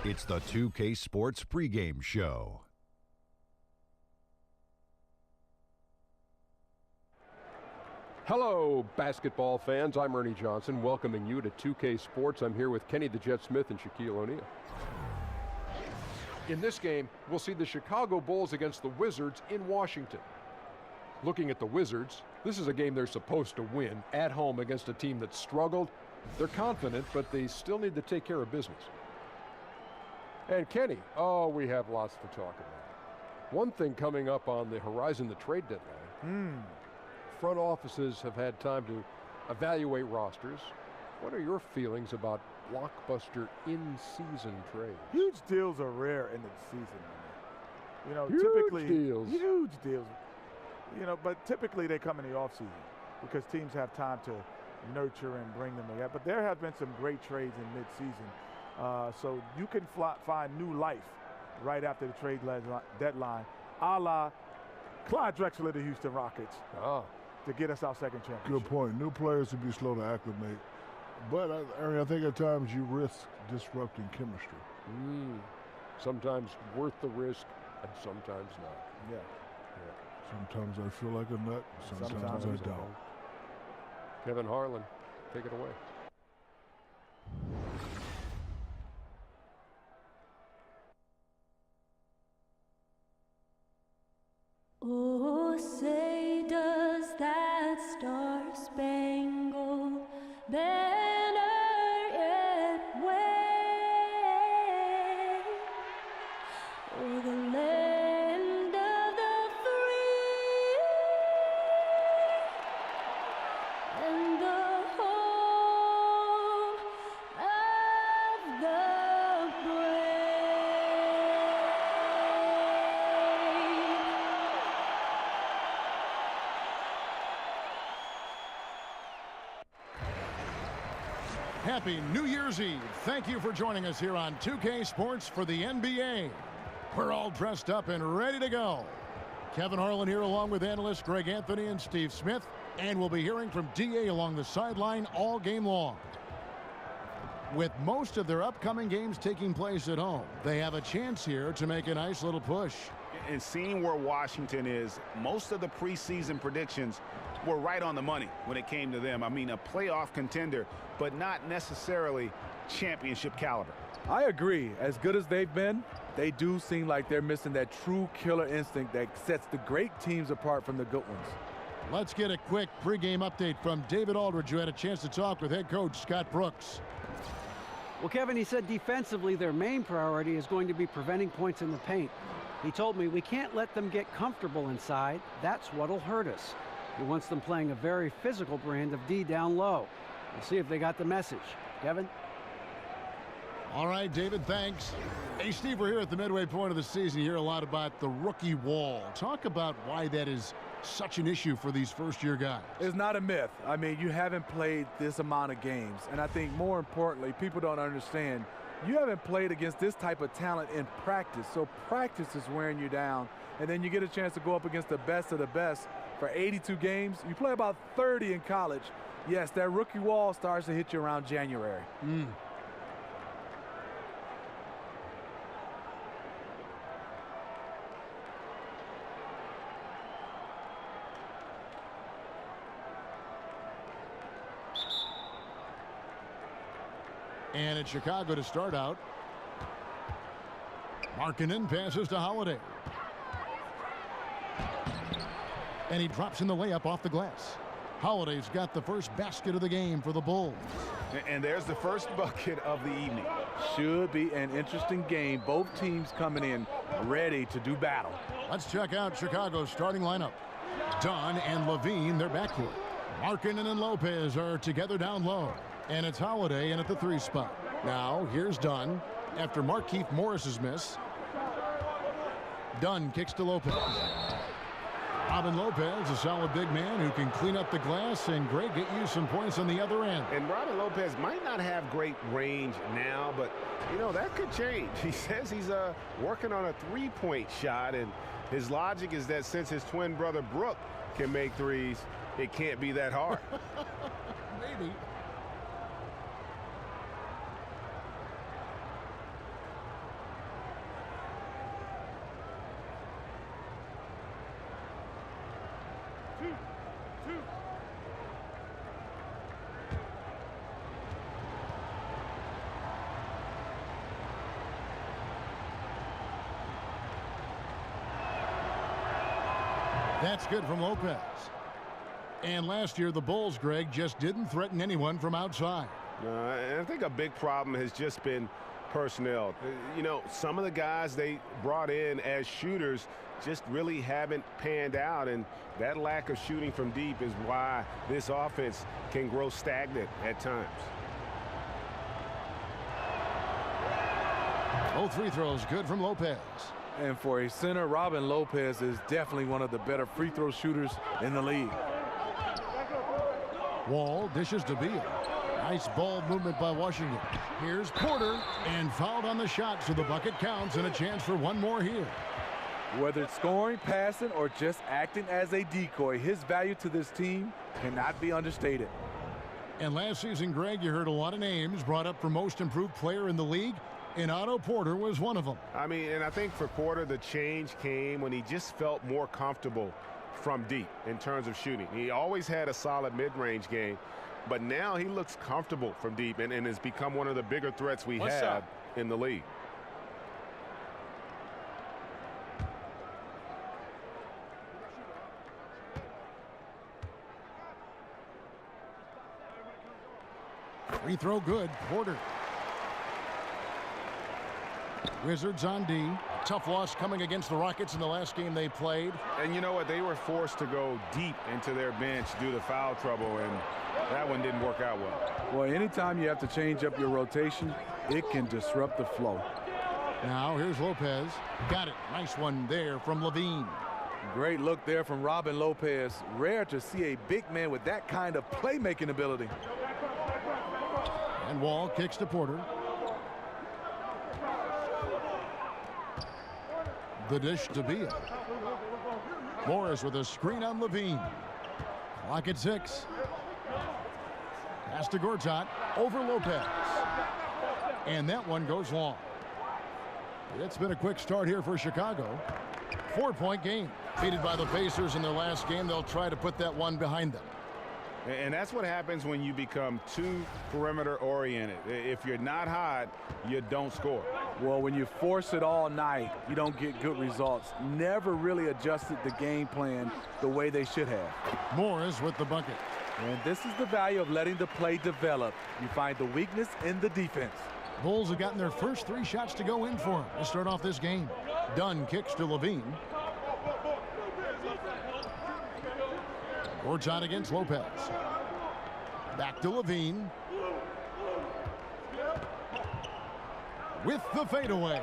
It's the 2K Sports pregame show. Hello, basketball fans. I'm Ernie Johnson, welcoming you to 2K Sports. I'm here with Kenny the Jet Smith and Shaquille O'Neal. In this game, we'll see the Chicago Bulls against the Wizards in Washington. Looking at the Wizards, this is a game they're supposed to win at home against a team that struggled. They're confident, but they still need to take care of business. And Kenny, we have lots to talk about. One thing coming up on the horizon, the trade deadline. Front offices have had time to evaluate rosters. What are your feelings about blockbuster in-season trades? Huge deals are rare in the season. You know, Huge deals. Huge deals. You know, but typically they come in the offseason because teams have time to nurture and bring them together. But there have been some great trades in mid-season. So you can find new life right after the trade deadline, a la Clyde Drexler of the Houston Rockets, to get us our second championship. Good point. New players would be slow to acclimate. But, I think at times you risk disrupting chemistry. Sometimes worth the risk and sometimes not. Yeah. Sometimes I feel like a nut, sometimes I don't. Kevin Harlan, take it away. Oh, say does that star-spangled banner yet wave o'er the land of the free and the home of the Happy New Year's Eve. Thank you for joining us here on 2K Sports for the NBA. We're all dressed up and ready to go. Kevin Harlan here along with analysts Greg Anthony and Steve Smith. And we'll be hearing from DA along the sideline all game long. With most of their upcoming games taking place at home, they have a chance here to make a nice little push. And seeing where Washington is, most of the preseason predictions were right on the money when it came to them. I mean, a playoff contender, but not necessarily championship caliber. I agree. As good as they've been, they do seem like they're missing that true killer instinct that sets the great teams apart from the good ones. Let's get a quick pregame update from David Aldridge, who had a chance to talk with head coach Scott Brooks. Well, Kevin, he said defensively their main priority is going to be preventing points in the paint. He told me we can't let them get comfortable inside. That's what'll hurt us. He wants them playing a very physical brand of D down low. We'll see if they got the message. Kevin? All right, David, thanks. Hey, Steve, we're here at the midway point of the season. You hear a lot about the rookie wall. Talk about why that is such an issue for these first-year guys. It's not a myth. I mean, you haven't played this amount of games. And I think more importantly, people don't understand, you haven't played against this type of talent in practice. So practice is wearing you down. And then you get a chance to go up against the best of the best for 82 games. You play about 30 in college. Yes, that rookie wall starts to hit you around January. And it's Chicago to start out. Markkanen passes to Holiday. And he drops in the layup off the glass. Holiday's got the first basket of the game for the Bulls. And there's the first bucket of the evening. Should be an interesting game. Both teams coming in ready to do battle. Let's check out Chicago's starting lineup. Dunn and Levine, their backcourt. Markkanen and Lopez are together down low. And it's Holiday in at the 3 spot. Now, here's Dunn after Markieff Morris's miss. Dunn kicks to Lopez. Robin Lopez, a solid big man who can clean up the glass and, Greg, get you some points on the other end. And Robin Lopez might not have great range now, but, you know, that could change. He says he's working on a three-point shot, and his logic is that since his twin brother Brook can make threes, it can't be that hard. Maybe. That's good from Lopez. And last year, the Bulls, Greg, just didn't threaten anyone from outside. I think a big problem has just been personnel. You know, some of the guys they brought in as shooters just really haven't panned out, and that lack of shooting from deep is why this offense can grow stagnant at times. Both free throws good from Lopez. And for a center, Robin Lopez is definitely one of the better free throw shooters in the league. Wall dishes to Beal. Nice ball movement by Washington. Here's Porter, and fouled on the shot, so the bucket counts and a chance for one more here. Whether it's scoring, passing, or just acting as a decoy, his value to this team cannot be understated. And last season, Greg, you heard a lot of names brought up for most improved player in the league, and Otto Porter was one of them. I mean, and I think for Porter, the change came when he just felt more comfortable from deep in terms of shooting. He always had a solid mid-range game, but now he looks comfortable from deep and has become one of the bigger threats we have in the league. Free throw good. Porter. Wizards on D. Tough loss coming against the Rockets in the last game they played. And you know what? They were forced to go deep into their bench due to foul trouble, and that one didn't work out well. Well, anytime you have to change up your rotation, it can disrupt the flow. Now here's Lopez. Got it. Nice one there from Levine. Great look there from Robin Lopez. Rare to see a big man with that kind of playmaking ability. And Wall kicks to Porter. The dish to Beal. Morris with a screen on Levine. Clock at 6. Pass to Gortat over Lopez. And that one goes long. It's been a quick start here for Chicago. 4-point game. Defeated by the Pacers in their last game. They'll try to put that one behind them. And that's what happens when you become too perimeter oriented. If you're not hot, you don't score. Well, when you force it all night, you don't get good results. Never really adjusted the game plan the way they should have. Morris with the bucket. And this is the value of letting the play develop. You find the weakness in the defense. Bulls have gotten their first 3 shots to go in for them to start off this game. Dunn kicks to Levine. Gortat against Lopez. Back to Levine. With the fadeaway.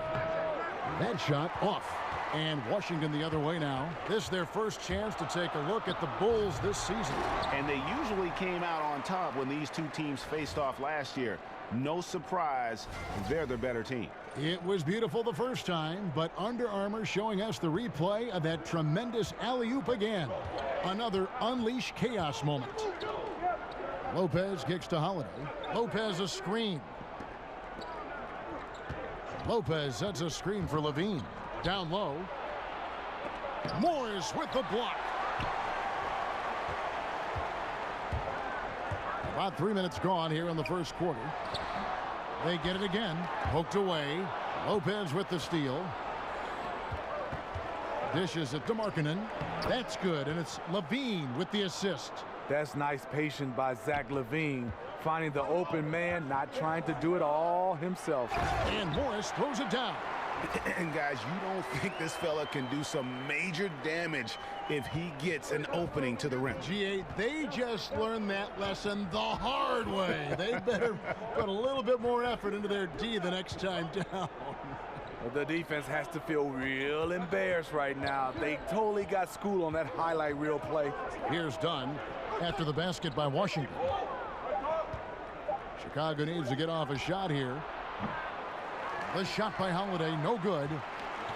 That shot off. And Washington the other way now. This is their first chance to take a look at the Bulls this season. And they usually came out on top when these two teams faced off last year. No surprise, they're the better team. It was beautiful the first time, but Under Armour showing us the replay of that tremendous alley-oop again. Another unleash chaos moment. Lopez kicks to Holiday. Lopez a screen. Lopez sets a screen for Levine. Down low. Morris with the block. About 3 minutes gone here in the first quarter. They get it again. Poked away. Lopez with the steal. Dishes it to Markkanen. That's good, and it's Levine with the assist. That's nice patience by Zach Levine, finding the open man, not trying to do it all himself. And Morris throws it down. And guys, you don't think this fella can do some major damage if he gets an opening to the rim. G8, they just learned that lesson the hard way. They better put a little bit more effort into their D the next time down. The defense has to feel real embarrassed right now. They totally got schooled on that highlight reel play. Here's Dunn after the basket by Washington. Chicago needs to get off a shot here. The shot by Holiday, no good.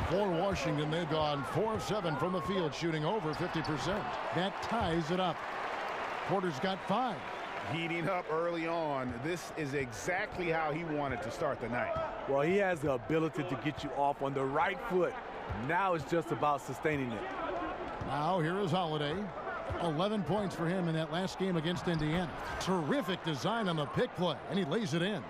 For Washington, they've gone 4 of 7 from the field, shooting over 50%. That ties it up. Porter's got 5. Heating up early on. This is exactly how he wanted to start the night. Well, he has the ability to get you off on the right foot. Now it's just about sustaining it. Now here is Holiday. 11 points for him in that last game against Indiana. Terrific design on the pick play, and he lays it in.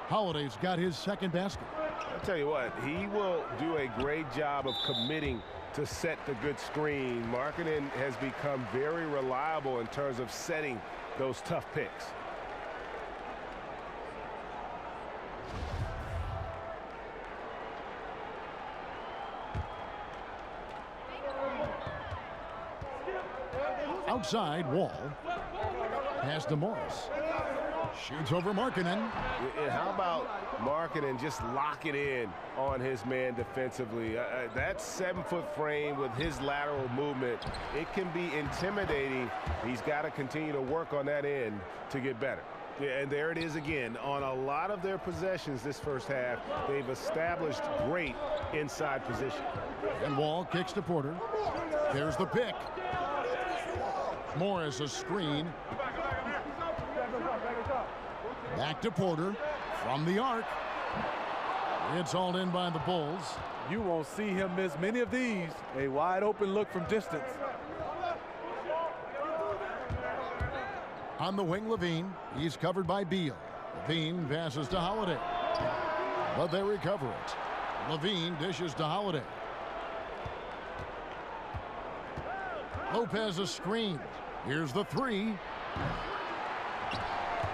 Holiday's got his second basket. I'll tell you what, he will do a great job of committing to set the good screen. Markkanen has become very reliable in terms of setting those tough picks. Outside, Wall. Pass to Morris. Shoots over Markkanen. And how about Markkanen just locking in on his man defensively? That 7-foot frame with his lateral movement, it can be intimidating. He's got to continue to work on that end to get better. Yeah, and there it is again. On a lot of their possessions this first half, they've established great inside position. And Wall kicks to Porter. There's the pick. Morris a screen. Back to Porter from the arc. It's hauled in by the Bulls. You won't see him miss many of these. A wide open look from distance. On the wing, Levine. He's covered by Beal. Levine passes to Holiday. But they recover it. Levine dishes to Holiday. Lopez a screen. Here's the three.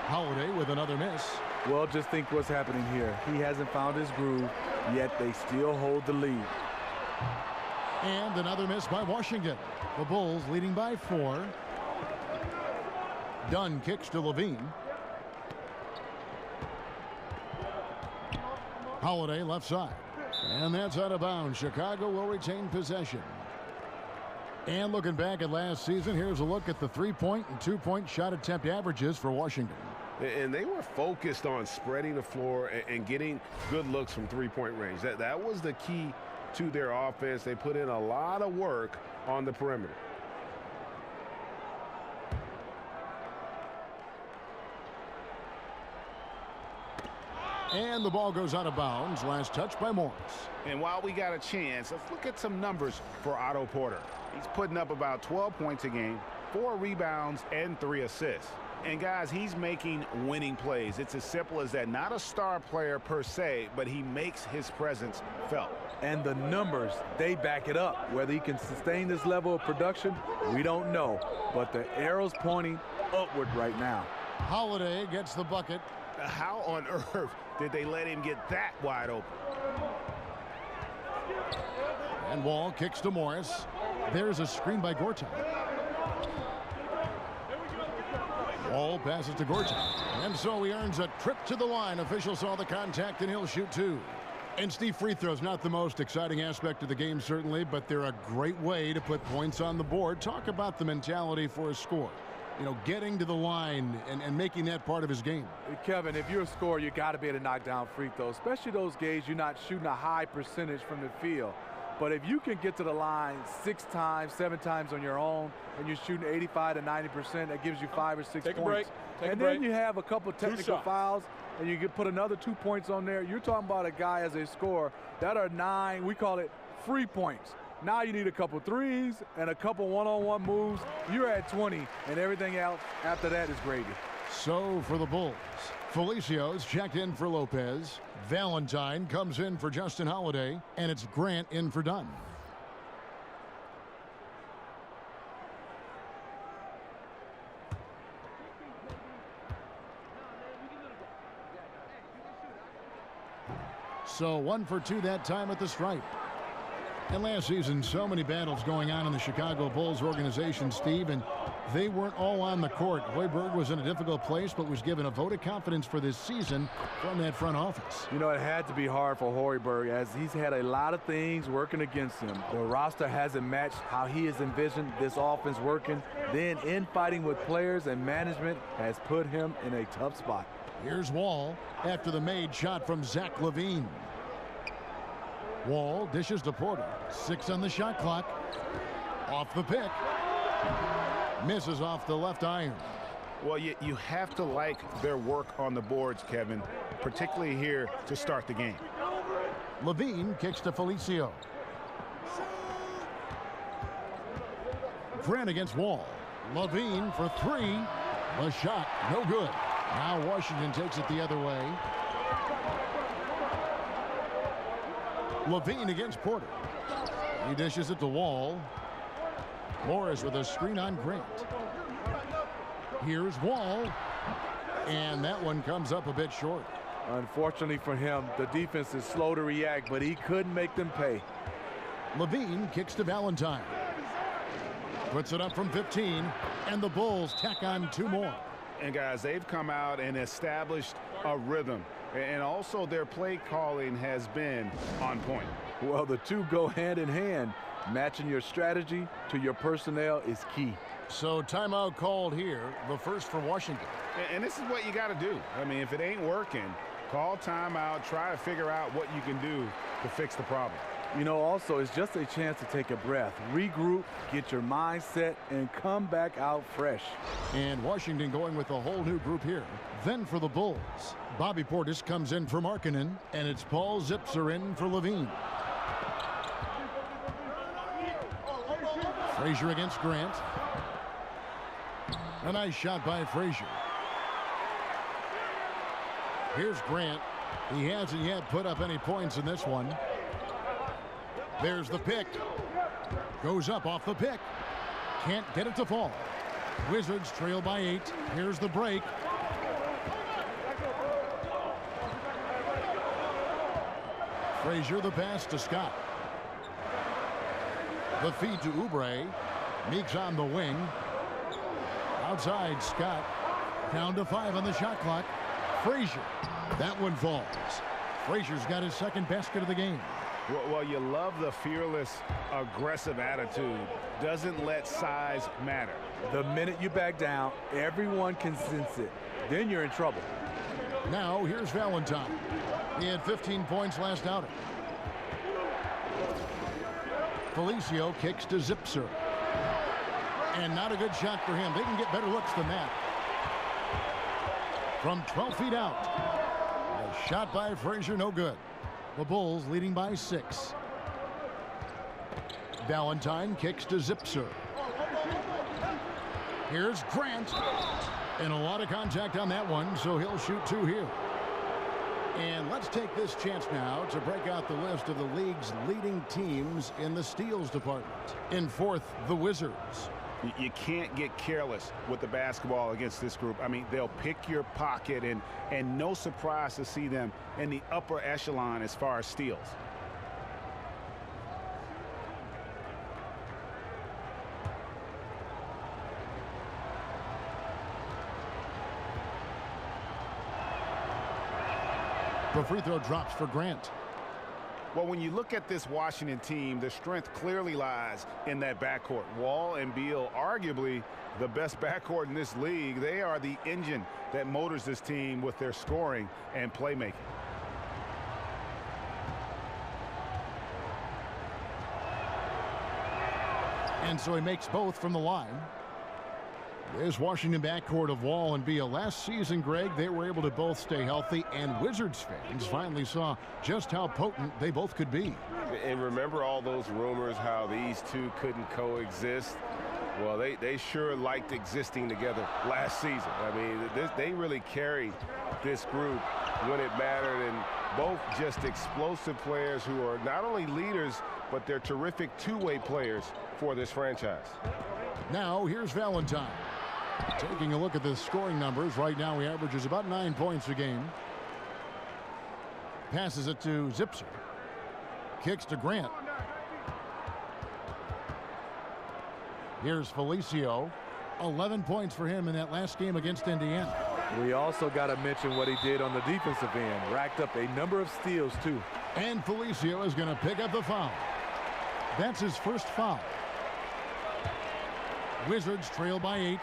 Holiday with another miss. Well, just think what's happening here. He hasn't found his groove, yet they still hold the lead. And another miss by Washington. The Bulls leading by 4. Dunn kicks to Levine. Holiday left side. And that's out of bounds. Chicago will retain possession. And looking back at last season, here's a look at the 3-point and 2-point shot attempt averages for Washington. And they were focused on spreading the floor and getting good looks from 3-point range. That was the key to their offense. They put in a lot of work on the perimeter. And the ball goes out of bounds. Last touch by Morris. And while we got a chance, let's look at some numbers for Otto Porter. He's putting up about 12 points a game, 4 rebounds, and 3 assists. And guys, he's making winning plays. It's as simple as that. Not a star player per se, but he makes his presence felt. And the numbers, they back it up. Whether he can sustain this level of production, we don't know. But the arrow's pointing upward right now. Holiday gets the bucket. How on earth did they let him get that wide open? And Wall kicks to Morris. There's a screen by Gortat. Wall passes to Gortat. And so he earns a trip to the line. Officials saw the contact and he'll shoot 2. And Steve, free throws, not the most exciting aspect of the game certainly, but they're a great way to put points on the board. Talk about the mentality for a score. You know, getting to the line and making that part of his game. Kevin, if you're a scorer, you got to be able to knock down free throws, especially those games you're not shooting a high percentage from the field. But if you can get to the line 6 times, 7 times on your own, and you're shooting 85 to 90%, that gives you 5 or 6 points. Take a break. And then you have a couple technical fouls, and you can put another 2 points on there. You're talking about a guy as a scorer that are 9, we call it free points. Now you need a couple threes and a couple one-on-one moves. You're at 20, and everything else after that is gravy. So for the Bulls, Felicio's checked in for Lopez. Valentine comes in for Justin Holiday, and it's Grant in for Dunn. So 1 for 2 that time at the stripe. And last season, so many battles going on in the Chicago Bulls organization, Steve, and they weren't all on the court. Hoiberg was in a difficult place, but was given a vote of confidence for this season from that front office. You know, it had to be hard for Hoiberg as he's had a lot of things working against him. The roster hasn't matched how he has envisioned this offense working. Then infighting with players and management has put him in a tough spot. Here's Wall after the made shot from Zach LaVine. Wall dishes to Porter. 6 on the shot clock. Off the pick. Misses off the left iron. Well, you have to like their work on the boards, Kevin, particularly here to start the game. LaVine kicks to Felicio. Grant against Wall. Levine for three. The shot, no good. Now Washington takes it the other way. Levine against Porter. He dishes it to Wall. Morris with a screen on Grant. Here's Wall. And that one comes up a bit short. Unfortunately for him, the defense is slow to react, but he couldn't make them pay. Levine kicks to Valentine. Puts it up from 15, and the Bulls tack on two more. And guys, they've come out and established a rhythm. And also their play calling has been on point. Well, the two go hand in hand. Matching your strategy to your personnel is key. So timeout called here, the first for Washington. And this is what you got to do. I mean, if it ain't working, call timeout, try to figure out what you can do to fix the problem. You know, also, it's just a chance to take a breath, regroup, get your mind set, and come back out fresh. And Washington going with a whole new group here. Then for the Bulls, Bobby Portis comes in for Markkanen, and it's Paul Zipser in for Levine. Frazier against Grant. A nice shot by Frazier. Here's Grant. He hasn't yet put up any points in this one. There's the pick. Goes up off the pick. Can't get it to fall. Wizards trail by 8. Here's the break. Frazier the pass to Scott. The feed to Oubre. Meeks on the wing. Outside Scott. Down to 5 on the shot clock. Frazier. That one falls. Frazier's got his second basket of the game. Well, you love the fearless, aggressive attitude. Doesn't let size matter. The minute you back down, everyone can sense it. Then you're in trouble. Now, here's Valentine. He had 15 points last outing. Felicio kicks to Zipser. And not a good shot for him. They can get better looks than that. From 12 feet out. A shot by Frazier, no good. The Bulls leading by 6. Valentine kicks to Zipser. Here's Grant. And a lot of contact on that one, so he'll shoot 2 here. And let's take this chance now to break out the list of the league's leading teams in the steals department. In 4th, the Wizards. You can't get careless with the basketball against this group. I mean, they'll pick your pocket, and no surprise to see them in the upper echelon as far as steals. The free throw drops for Grant. Well, when you look at this Washington team, the strength clearly lies in that backcourt. Wall and Beal, arguably the best backcourt in this league. They are the engine that motors this team with their scoring and playmaking. And so he makes both from the line. This Washington backcourt of Wall and Beal. Last season, Greg, they were able to both stay healthy, and Wizards fans finally saw just how potent they both could be. And remember all those rumors how these two couldn't coexist? Well, they sure liked existing together last season. I mean, they really carried this group when it mattered, and both just explosive players who are not only leaders, but they're terrific two-way players for this franchise. Now, here's Valentine. Taking a look at the scoring numbers, right now he averages about 9 points a game. Passes it to Zipser. Kicks to Grant. Here's Felicio. 11 points for him in that last game against Indiana. We also got to mention what he did on the defensive end. Racked up a number of steals, too. And Felicio is going to pick up the foul. That's his first foul. Wizards trail by 8.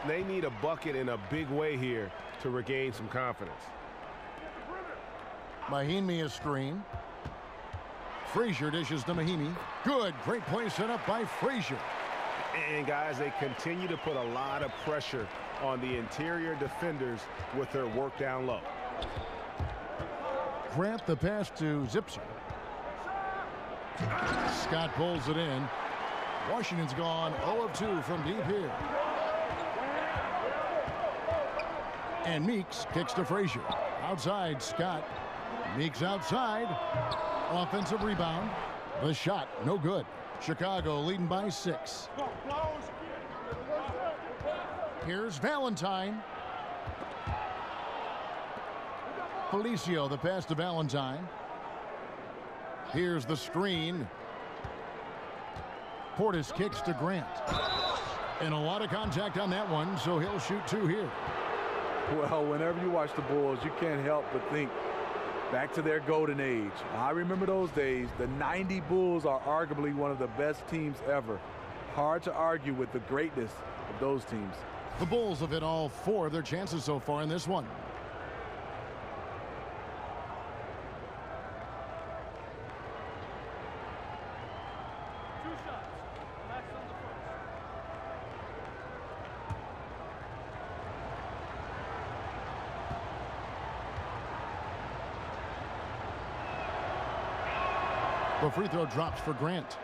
They need a bucket in a big way here to regain some confidence. Mahinmi is screen. Frazier dishes to Mahinmi. Good. Great play set up by Frazier. And guys, they continue to put a lot of pressure on the interior defenders with their work down low. Grant the pass to Zipser. Scott pulls it in. Washington's gone 0 of 2 from deep here. And Meeks kicks to Frazier. Outside, Scott. Meeks outside. Offensive rebound. The shot, no good. Chicago leading by 6. Here's Valentine. Felicio, the pass to Valentine. Here's the screen. Portis kicks to Grant. And a lot of contact on that one, so he'll shoot 2 here. Well, whenever you watch the Bulls, you can't help but think back to their golden age. I remember those days. The 90 Bulls are arguably one of the best teams ever. Hard to argue with the greatness of those teams. The Bulls have hit all 4 of their chances so far in this one. The free throw drops for Grant.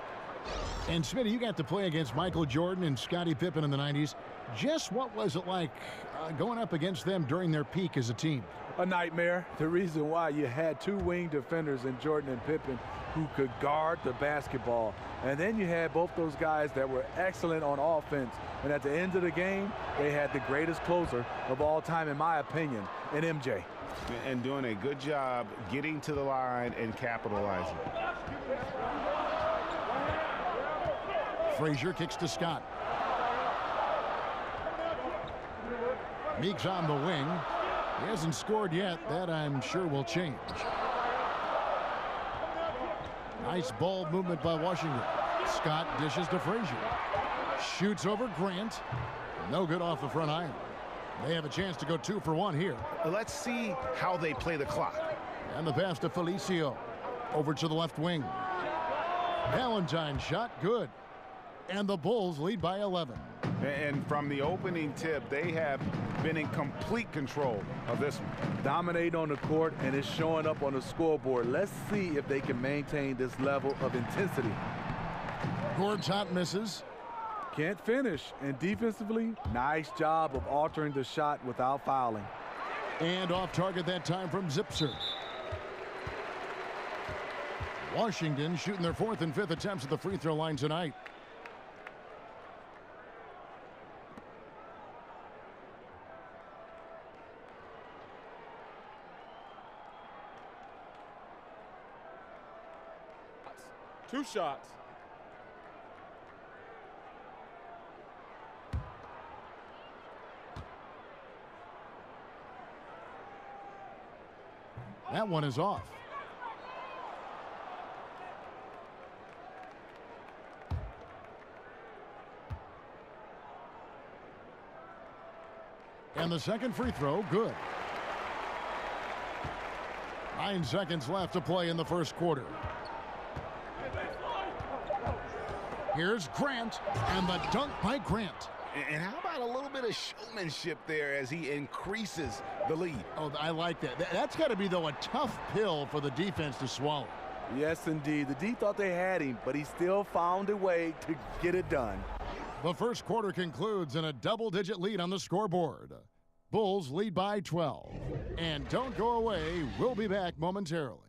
And Smitty, you got to play against Michael Jordan and Scottie Pippen in the 90s. Just what was it like going up against them during their peak as a team? A nightmare. The reason why, you had 2 wing defenders in Jordan and Pippen who could guard the basketball. And then you had both those guys that were excellent on offense. And at the end of the game, they had the greatest closer of all time, in my opinion, in MJ. And doing a good job getting to the line and capitalizing. Frazier kicks to Scott. Meeks on the wing. He hasn't scored yet. That, I'm sure, will change. Nice ball movement by Washington. Scott dishes to Frazier. Shoots over Grant. No good off the front iron. They have a chance to go 2 for 1 here. Let's see how they play the clock. And the pass to Felicio. Over to the left wing. Valentine shot, good. And the Bulls lead by 11. And from the opening tip, they have been in complete control of this one. Dominate on the court, and it's showing up on the scoreboard. Let's see if they can maintain this level of intensity. Gortat misses. Can't finish. And defensively, nice job of altering the shot without fouling. And off target that time from Zipser. Washington shooting their 4th and 5th attempts at the free throw line tonight. Two shots. That one is off. And the second free throw, good. 9 seconds left to play in the first quarter. Here's Grant, and the dunk by Grant. And how about a little bit of showmanship there as he increases the lead? Oh, I like that. That's got to be, though, a tough pill for the defense to swallow. Yes, indeed. The D thought they had him, but he still found a way to get it done. The first quarter concludes in a double-digit lead on the scoreboard. Bulls lead by 12. And don't go away. We'll be back momentarily.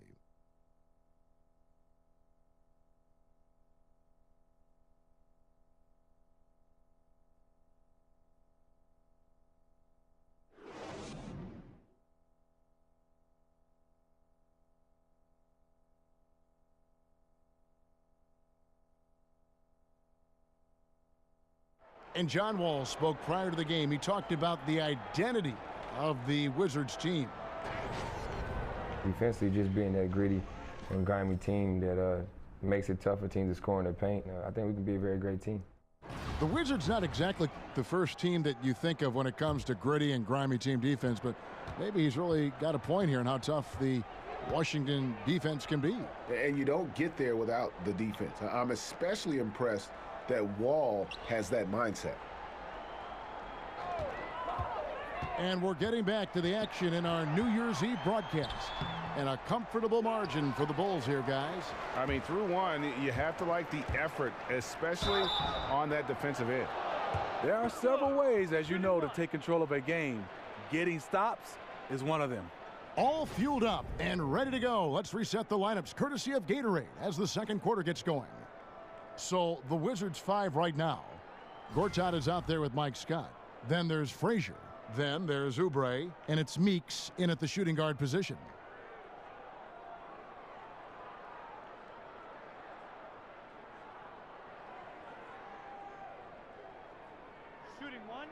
And John Wall spoke prior to the game. He talked about the identity of the Wizards team. Defensively, just being that gritty and grimy team that makes it tough for teams to score in the paint. I think we can be a very great team. The Wizards not exactly the first team that you think of when it comes to gritty and grimy team defense, but maybe he's really got a point here on how tough the Washington defense can be. And you don't get there without the defense. I'm especially impressed that Wall has that mindset. And we're getting back to the action in our New Year's Eve broadcast. And a comfortable margin for the Bulls here, guys. I mean, through one, you have to like the effort, especially on that defensive end. There are several ways, as you know, to take control of a game. Getting stops is one of them. All fueled up and ready to go. Let's reset the lineups, courtesy of Gatorade, as the second quarter gets going. So the Wizards 5 right now. Gortat is out there with Mike Scott. Then there's Frazier. Then there's Oubre, and it's Meeks in at the shooting guard position. Shooting one.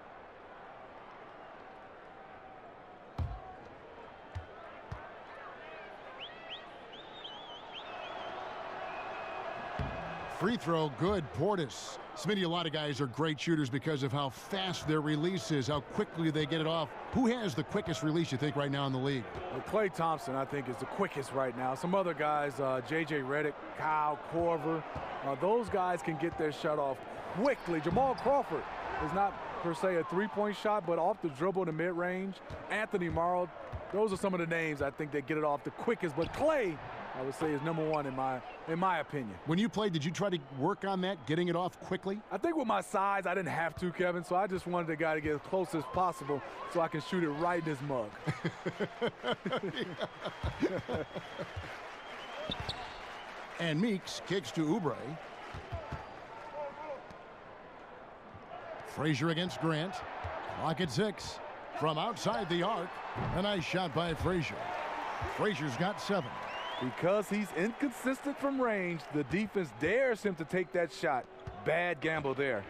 Free throw, good. Portis. Smitty, a lot of guys are great shooters because of how fast their release is, how quickly they get it off. Who has the quickest release, you think, right now in the league? Well, Klay Thompson, I think, is the quickest right now. Some other guys, J.J. Redick, Kyle Korver, those guys can get their shot off quickly. Jamal Crawford is not, per se, a three-point shot, but off the dribble in the mid-range. Anthony Morrow, those are some of the names I think that get it off the quickest. But Klay, I would say, is number one in my opinion. When you played, did you try to work on that, getting it off quickly? I think with my size, I didn't have to, Kevin, so I just wanted the guy to get as close as possible so I can shoot it right in his mug. And Meeks kicks to Oubre. Frazier against Grant. Clock at 6. From outside the arc, a nice shot by Frazier. Frazier's got 7. Because he's inconsistent from range, the defense dares him to take that shot. Bad gamble there.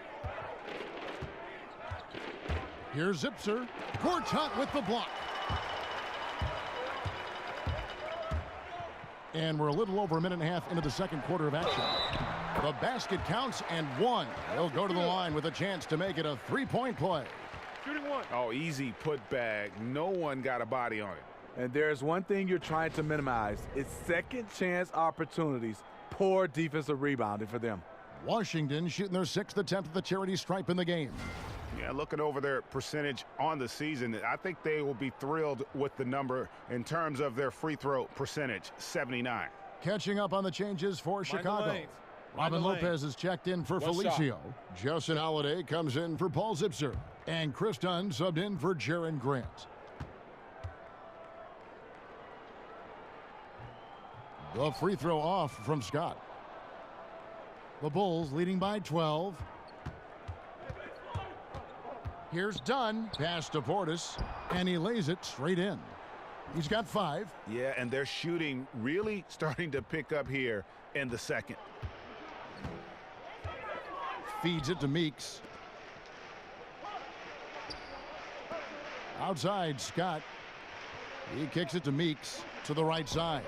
Here's Zipser. Gortat with the block. And we're a little over a minute and a half into the second quarter of action. The basket counts and one. He'll go to the line with a chance to make it a three-point play. Shooting one. Oh, easy putback. No one got a body on it. And there's one thing you're trying to minimize. It's second chance opportunities. Poor defensive rebounding for them. Washington shooting their 6th attempt at the charity stripe in the game. Yeah, looking over their percentage on the season, I think they will be thrilled with the number in terms of their free throw percentage, 79. Catching up on the changes for Chicago. Robin Lopez is checked in for Felicio. Justin Holiday comes in for Paul Zipser. And Chris Dunn subbed in for Jaren Grant. The free throw off from Scott. The Bulls leading by 12. Here's Dunn. Pass to Portis. And he lays it straight in. He's got 5. Yeah, and their shooting really starting to pick up here in the second. Feeds it to Meeks. Outside, Scott. He kicks it to Meeks to the right side.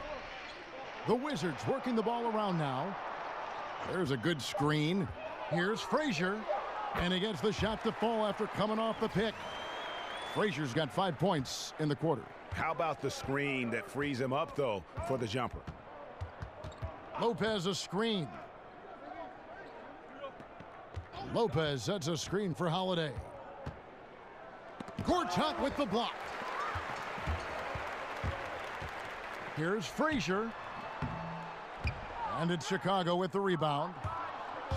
The Wizards working the ball around now. There's a good screen. Here's Frazier. And he gets the shot to fall after coming off the pick. Frazier's got 5 points in the quarter. How about the screen that frees him up, though, for the jumper? Lopez a screen. Lopez sets a screen for Holiday. Gortat with the block. Here's Frazier. And it's Chicago with the rebound.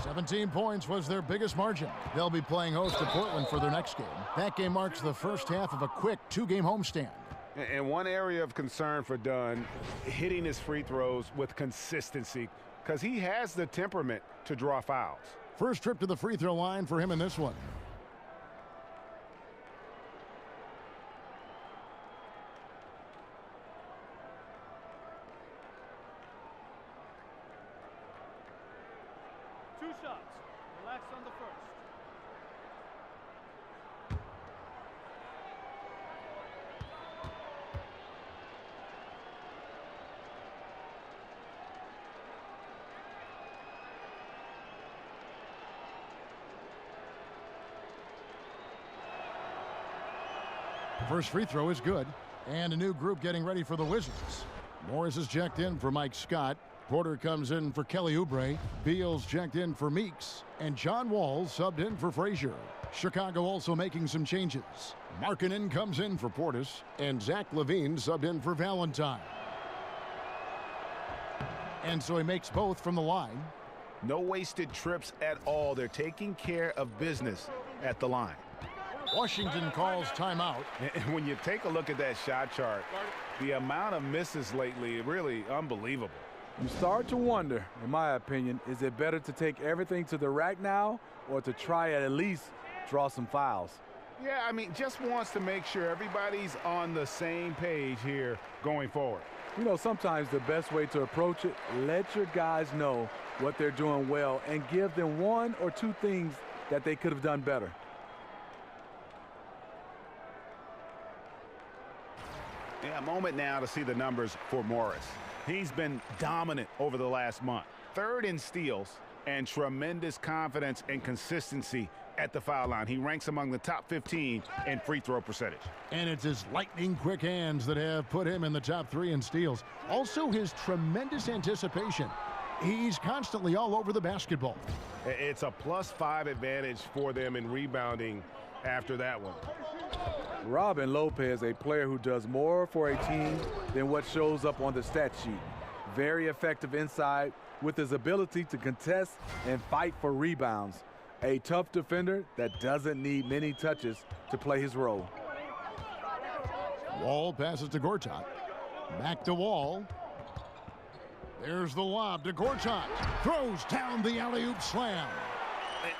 17 points was their biggest margin. They'll be playing host to Portland for their next game. That game marks the first half of a quick 2-game homestand. And one area of concern for Dunn, hitting his free throws with consistency, because he has the temperament to draw fouls. First trip to the free throw line for him in this one. Two shots. Relax on the first. First free throw is good. And a new group getting ready for the Wizards. Morris is checked in for Mike Scott. Porter comes in for Kelly Oubre. Beal's checked in for Meeks. And John Wall subbed in for Frazier. Chicago also making some changes. Markkanen comes in for Portis. And Zach LaVine subbed in for Valentine. And so he makes both from the line. No wasted trips at all. They're taking care of business at the line. Washington calls timeout. And when you take a look at that shot chart, the amount of misses lately, really unbelievable. You start to wonder, in my opinion, is it better to take everything to the rack now or to try at least draw some fouls? Yeah, I mean, just wants to make sure everybody's on the same page here going forward. You know, sometimes the best way to approach it, let your guys know what they're doing well and give them one or two things that they could have done better. Yeah, a moment now to see the numbers for Morris. He's been dominant over the last month. 3rd in steals and tremendous confidence and consistency at the foul line. He ranks among the top 15 in free throw percentage. And it's his lightning quick hands that have put him in the top 3 in steals. Also his tremendous anticipation. He's constantly all over the basketball. It's a +5 advantage for them in rebounding after that one. Robin Lopez, a player who does more for a team than what shows up on the stat sheet. Very effective inside with his ability to contest and fight for rebounds. A tough defender that doesn't need many touches to play his role. Wall passes to Gortat. Back to Wall. There's the lob to Gortat. Throws down the alley-oop slam.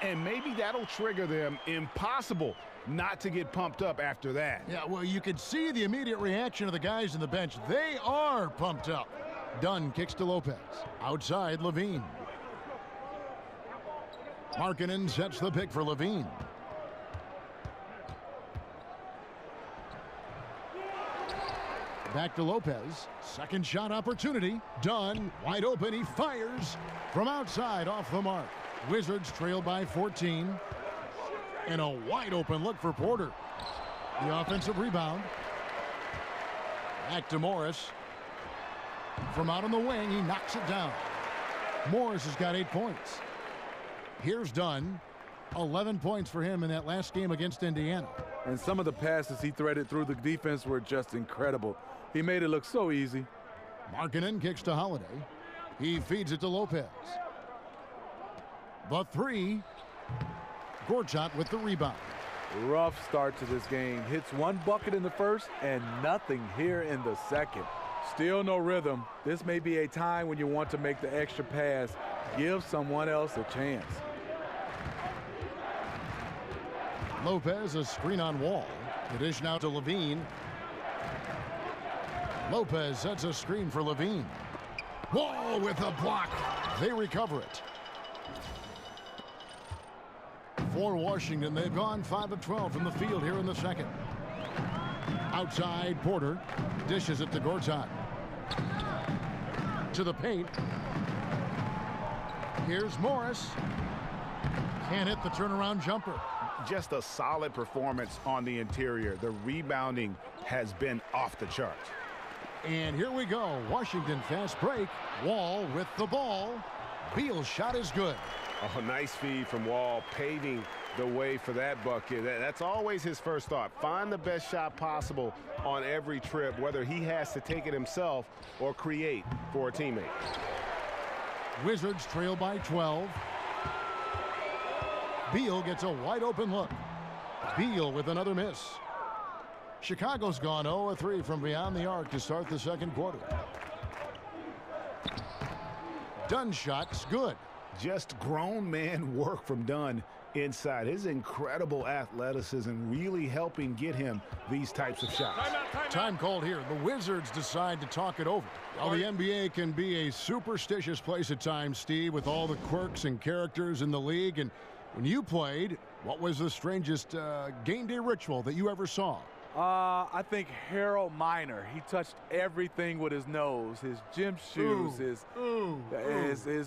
And maybe that'll trigger them. Impossible not to get pumped up after that. Yeah, well, you could see the immediate reaction of the guys in the bench. They are pumped up. Dunn kicks to Lopez. Outside, LaVine. Markkanen sets the pick for LaVine. Back to Lopez. Second shot opportunity. Dunn wide open. He fires from outside off the mark. Wizards trail by 14. And a wide open look for Porter. The offensive rebound. Back to Morris. From out on the wing, he knocks it down. Morris has got 8 points. Here's Dunn. 11 points for him in that last game against Indiana. And some of the passes he threaded through the defense were just incredible. He made it look so easy. Markkanen kicks to Holiday. He feeds it to Lopez. The 3. Gortat with the rebound. Rough start to this game. Hits one bucket in the first and nothing here in the second. Still no rhythm. This may be a time when you want to make the extra pass. Give someone else a chance. Lopez, a screen on Wall. The dish now to LaVine. Lopez sets a screen for LaVine. Wall with a block. They recover it. For Washington, they've gone 5 of 12 from the field here in the second. Outside, Porter dishes it to Gortat. To the paint. Here's Morris. Can't hit the turnaround jumper. Just a solid performance on the interior. The rebounding has been off the charts. And here we go. Washington fast break. Wall with the ball. Beal's shot is good. Oh, nice feed from Wall, paving the way for that bucket. That's always his first thought. Find the best shot possible on every trip, whether he has to take it himself or create for a teammate. Wizards trail by 12. Beal gets a wide open look. Beal with another miss. Chicago's gone 0 of 3 from beyond the arc to start the second quarter. Dunn's shot's good. Just grown man work from Dunn inside. His incredible athleticism really helping get him these types of shots. Time called here. The Wizards decide to talk it over. Well, the NBA can be a superstitious place at times, Steve, with all the quirks and characters in the league. And when you played, what was the strangest game day ritual that you ever saw? I think Harold Miner. He touched everything with his nose, his gym shoes, his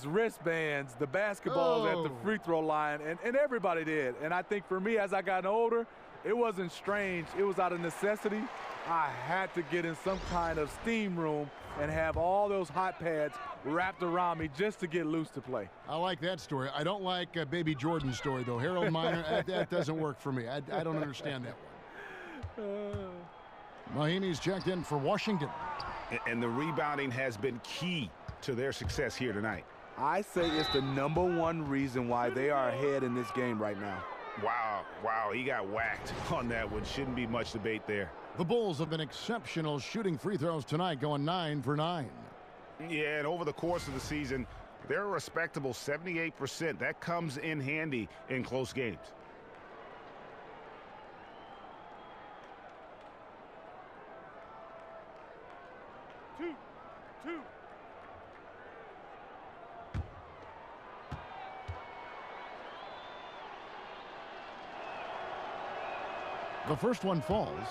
wristbands, the basketballs at the free throw line, and everybody did. And I think for me, as I got older, it wasn't strange. It was out of necessity. I had to get in some kind of steam room and have all those hot pads wrapped around me just to get loose to play. I like that story. I don't like Baby Jordan's story, though. Harold Miner, that doesn't work for me. I don't understand that one. Mahinmi's checked in for Washington. And the rebounding has been key to their success here tonight. I say it's the #1 reason why they are ahead in this game right now. Wow, he got whacked on that one. Shouldn't be much debate there. The Bulls have been exceptional shooting free throws tonight, going 9 for 9. Yeah, and over the course of the season, they're a respectable 78%. That comes in handy in close games. Two. The first one falls.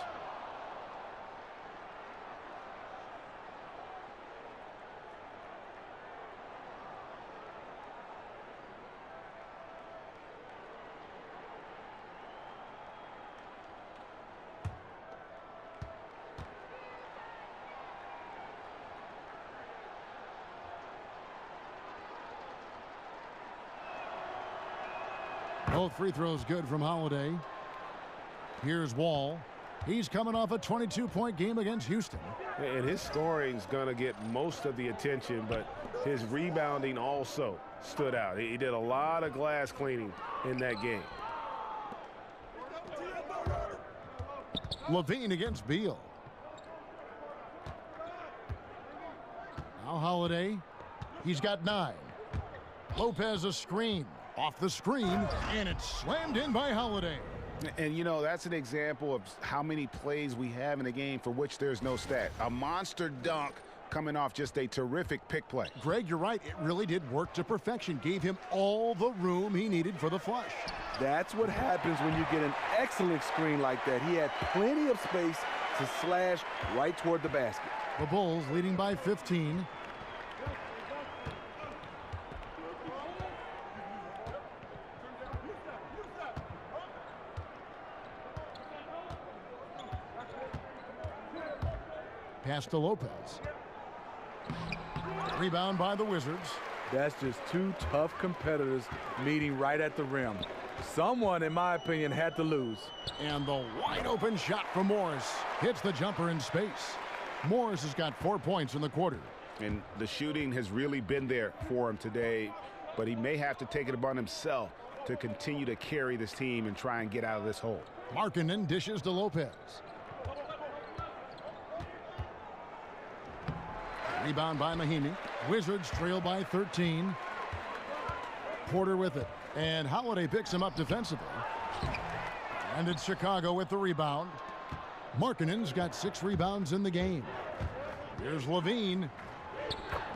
Both free throws good from Holiday. Here's Wall. He's coming off a 22-point game against Houston. And his scoring's going to get most of the attention, but his rebounding also stood out. He did a lot of glass cleaning in that game. Levine against Beal. Now Holiday. He's got 9. Lopez a screen. Off the screen, and it's slammed in by Holiday. And, you know, that's an example of how many plays we have in a game for which there's no stat. A monster dunk coming off just a terrific pick play. Greg, you're right. It really did work to perfection. Gave him all the room he needed for the flush. That's what happens when you get an excellent screen like that. He had plenty of space to slash right toward the basket. The Bulls leading by 15. Pass to Lopez. Rebound by the Wizards. That's just two tough competitors meeting right at the rim. Someone, in my opinion, had to lose. And the wide open shot from Morris hits the jumper in space. Morris has got 4 points in the quarter. And the shooting has really been there for him today, but he may have to take it upon himself to continue to carry this team and try and get out of this hole. Markkanen dishes to Lopez. Rebound by Mahinmi. Wizards trail by 13. Porter with it. And Holiday picks him up defensively. And it's Chicago with the rebound. Markkanen's got 6 rebounds in the game. Here's Levine.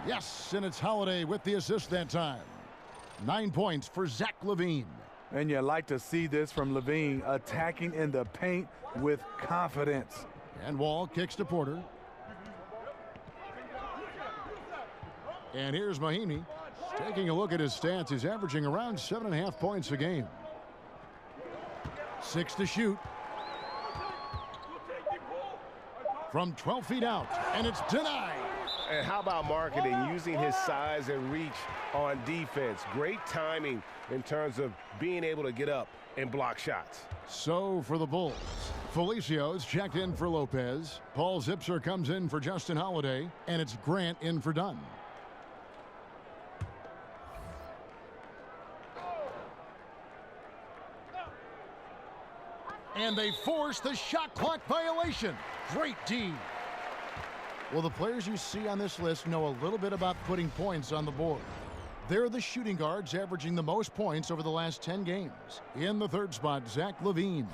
Yes, and it's Holiday with the assist that time. 9 points for Zach LaVine. And you like to see this from Levine, attacking in the paint with confidence. And Wall kicks to Porter. And here's Mahinmi. Taking a look at his stats, he's averaging around 7.5 points a game. 6 to shoot. From 12 feet out, and it's denied. And how about Markkanen using his size and reach on defense? Great timing in terms of being able to get up and block shots. So for the Bulls, Felicia's checked in for Lopez. Paul Zipser comes in for Justin Holiday, and it's Grant in for Dunn. And they force the shot clock violation. Great D. Well, the players you see on this list know a little bit about putting points on the board. They're the shooting guards averaging the most points over the last 10 games. In the third spot, Zach LaVine.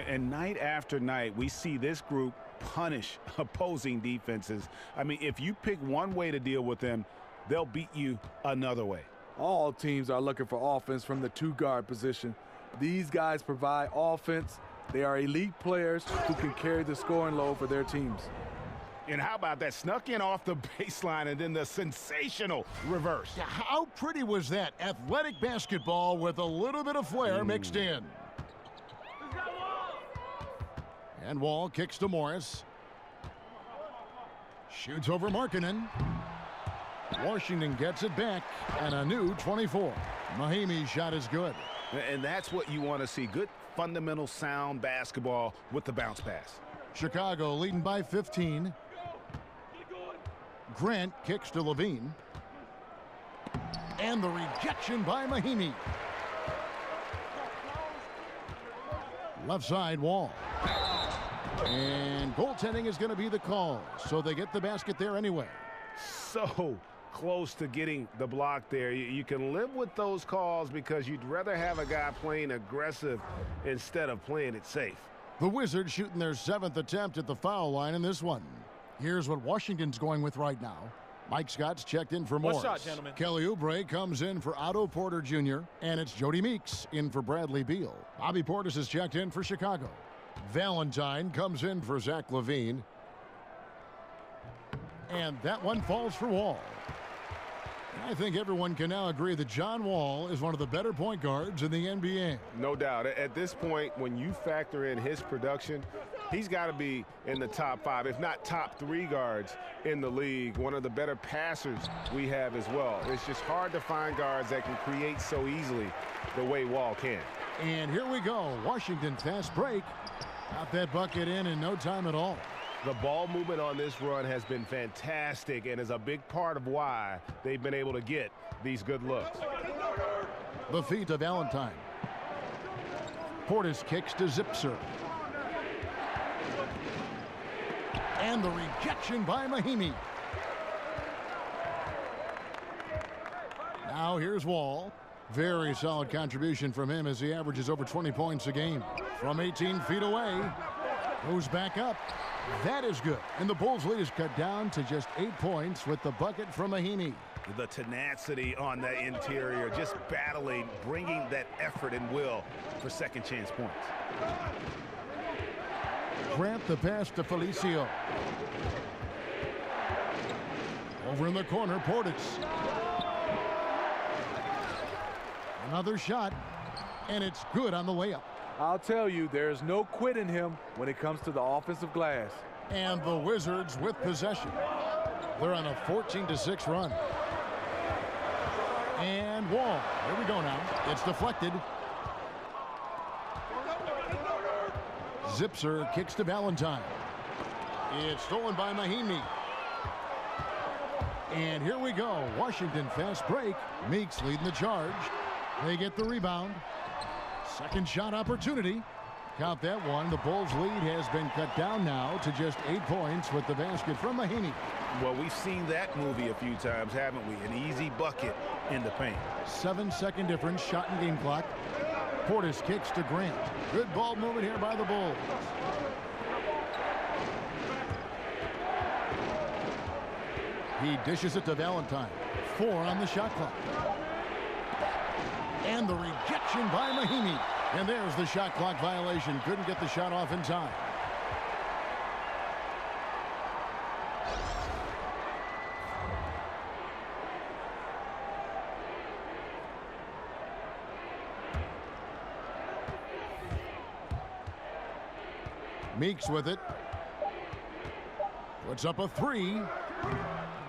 And night after night, we see this group punish opposing defenses. I mean, if you pick one way to deal with them, they'll beat you another way. All teams are looking for offense from the 2-guard position. These guys provide offense. They are elite players who can carry the scoring load for their teams. And how about that? Snuck in off the baseline and then the sensational reverse. Yeah, how pretty was that? Athletic basketball with a little bit of flair mixed in. And Wall kicks to Morris. Shoots over Markkanen. Washington gets it back, and a new 24. Mahimi's shot is good. And that's what you want to see. Good, fundamental, sound basketball with the bounce pass. Chicago leading by 15. Grant kicks to Levine. And the rejection by Mahimi. Left side, Wall. And goaltending is going to be the call, so they get the basket there anyway. So close to getting the block there. You can live with those calls because you'd rather have a guy playing aggressive instead of playing it safe. The Wizards shooting their 7th attempt at the foul line in this one. Here's what Washington's going with right now. Mike Scott's checked in for One Morris. shot, gentlemen. Kelly Oubre comes in for Otto Porter Jr., and it's Jody Meeks in for Bradley Beal. Bobby Portis is checked in for Chicago. Valentine comes in for Zach LaVine. And that one falls for Wall. I think everyone can now agree that John Wall is one of the better point guards in the NBA. No doubt. At this point, when you factor in his production, he's got to be in the top 5, if not top 3 guards in the league. One of the better passers we have as well. It's just hard to find guards that can create so easily the way Wall can. And here we go. Washington fast break. Got that bucket in no time at all. The ball movement on this run has been fantastic and is a big part of why they've been able to get these good looks. The feet of Valentine. Portis kicks to Zipser. And the rejection by Mahimi. Now here's Wall. Very solid contribution from him as he averages over 20 points a game. From 18 feet away. Goes back up. That is good. And the Bulls' lead is cut down to just 8 points with the bucket from Mahimi. The tenacity on the interior, just battling, bringing that effort and will for second chance points. Grant the pass to Felicio. Over in the corner, Portis. Another shot, and it's good on the layup. I'll tell you, there's no quitting him when it comes to the offensive glass. And the Wizards with possession. They're on a 14-6 run. And Wall. Here we go now. It's deflected. Zipser kicks to Valentine. It's stolen by Mahimi. And here we go. Washington fast break. Meeks leading the charge. They get the rebound. Second shot opportunity. Count that one. The Bulls' lead has been cut down now to just 8 points with the basket from Mahimi. Well, we've seen that movie a few times, haven't we? An easy bucket in the paint. 7-second difference, shot and game clock. Portis kicks to Grant. Good ball movement here by the Bulls. He dishes it to Valentine. 4 on the shot clock. And the rejection by Mahimi. And there's the shot clock violation. Couldn't get the shot off in time. Meeks with it. Puts up a 3.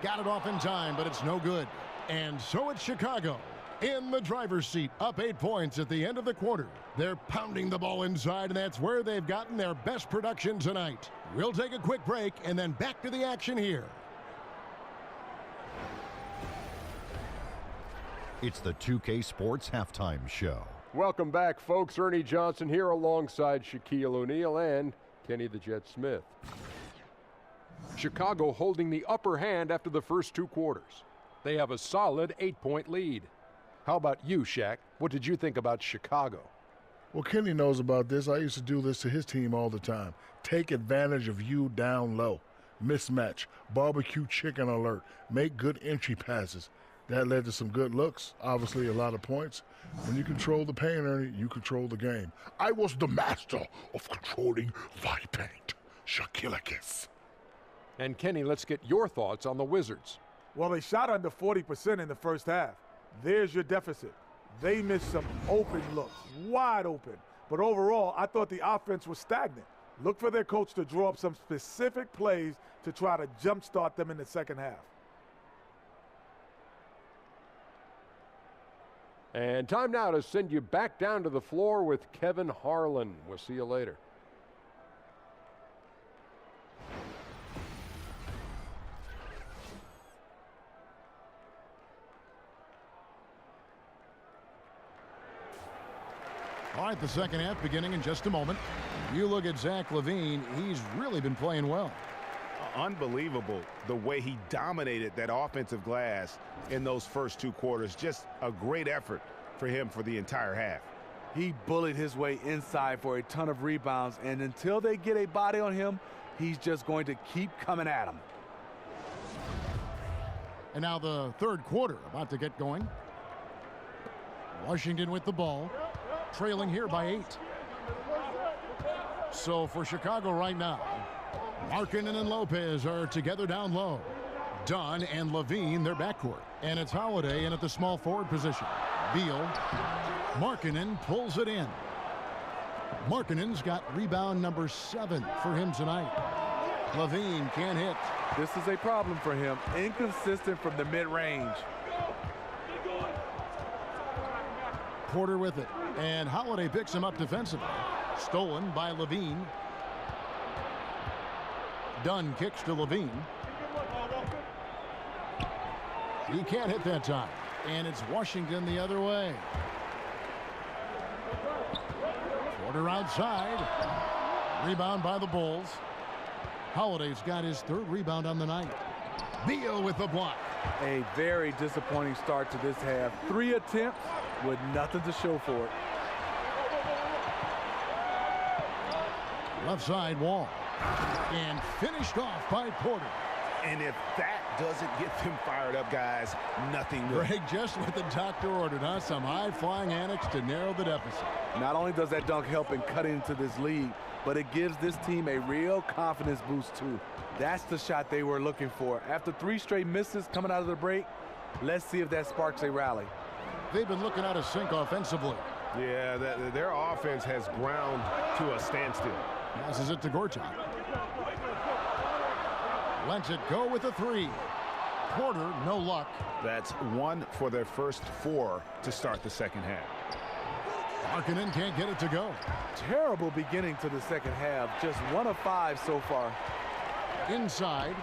Got it off in time, but it's no good. And so it's Chicago in the driver's seat, up 8 points at the end of the quarter. They're pounding the ball inside, and that's where they've gotten their best production tonight. We'll take a quick break and then back to the action here. It's the 2K Sports Halftime Show. Welcome back, folks. Ernie Johnson here alongside Shaquille O'Neal and Kenny the Jet Smith. Chicago holding the upper hand after the first 2 quarters. They have a solid 8-point lead. How about you, Shaq? What did you think about Chicago? Well, Kenny knows about this. I used to do this to his team all the time. Take advantage of you down low. Mismatch. Barbecue chicken alert. Make good entry passes. That led to some good looks. Obviously, a lot of points. When you control the paint, Ernie, you control the game. I was the master of controlling the paint. Shaquille. And Kenny, let's get your thoughts on the Wizards. Well, they shot under 40% in the first half. There's your deficit. They missed some open looks, wide open. But overall, I thought the offense was stagnant. Look for their coach to draw up some specific plays to try to jumpstart them in the second half. And time now to send you back down to the floor with Kevin Harlan. We'll see you later. All right, the second half beginning in just a moment. You look at Zach LaVine, he's really been playing well. Unbelievable the way he dominated that offensive glass in those first 2 quarters. Just a great effort for him for the entire half. He bullied his way inside for a ton of rebounds, and until they get a body on him, he's just going to keep coming at him. And now the third quarter about to get going. Washington with the ball, trailing here by 8. So for Chicago right now, Markkanen and Lopez are together down low. Dunn and LaVine, their backcourt. And it's Holiday in at the small forward position. Beal. Markkanen pulls it in. Markkanen's got rebound number 7 for him tonight. LaVine can't hit. This is a problem for him. Inconsistent from the mid-range. Porter with it. And Holiday picks him up defensively. Stolen by LaVine. Dunn kicks to LaVine. He can't hit that time. And it's Washington the other way. Porter outside. Rebound by the Bulls. Holiday's got his 3rd rebound on the night. Beal with the block. A very disappointing start to this half. 3 attempts with nothing to show for it. Left side Wall. And finished off by Porter. And if that doesn't get them fired up, guys, nothing will. Greg, just what the doctor ordered, huh? Some high-flying annex to narrow the deficit. Not only does that dunk help in cutting into this lead, but it gives this team a real confidence boost, too. That's the shot they were looking for. After 3 straight misses coming out of the break, let's see if that sparks a rally. They've been looking out of sync offensively. Yeah, their offense has ground to a standstill. Passes it to Gortat. Lets it go with a 3. Porter, no luck. That's 1 for their first 4 to start the second half. Markkanen can't get it to go. Terrible beginning to the second half. Just 1 of 5 so far. Inside.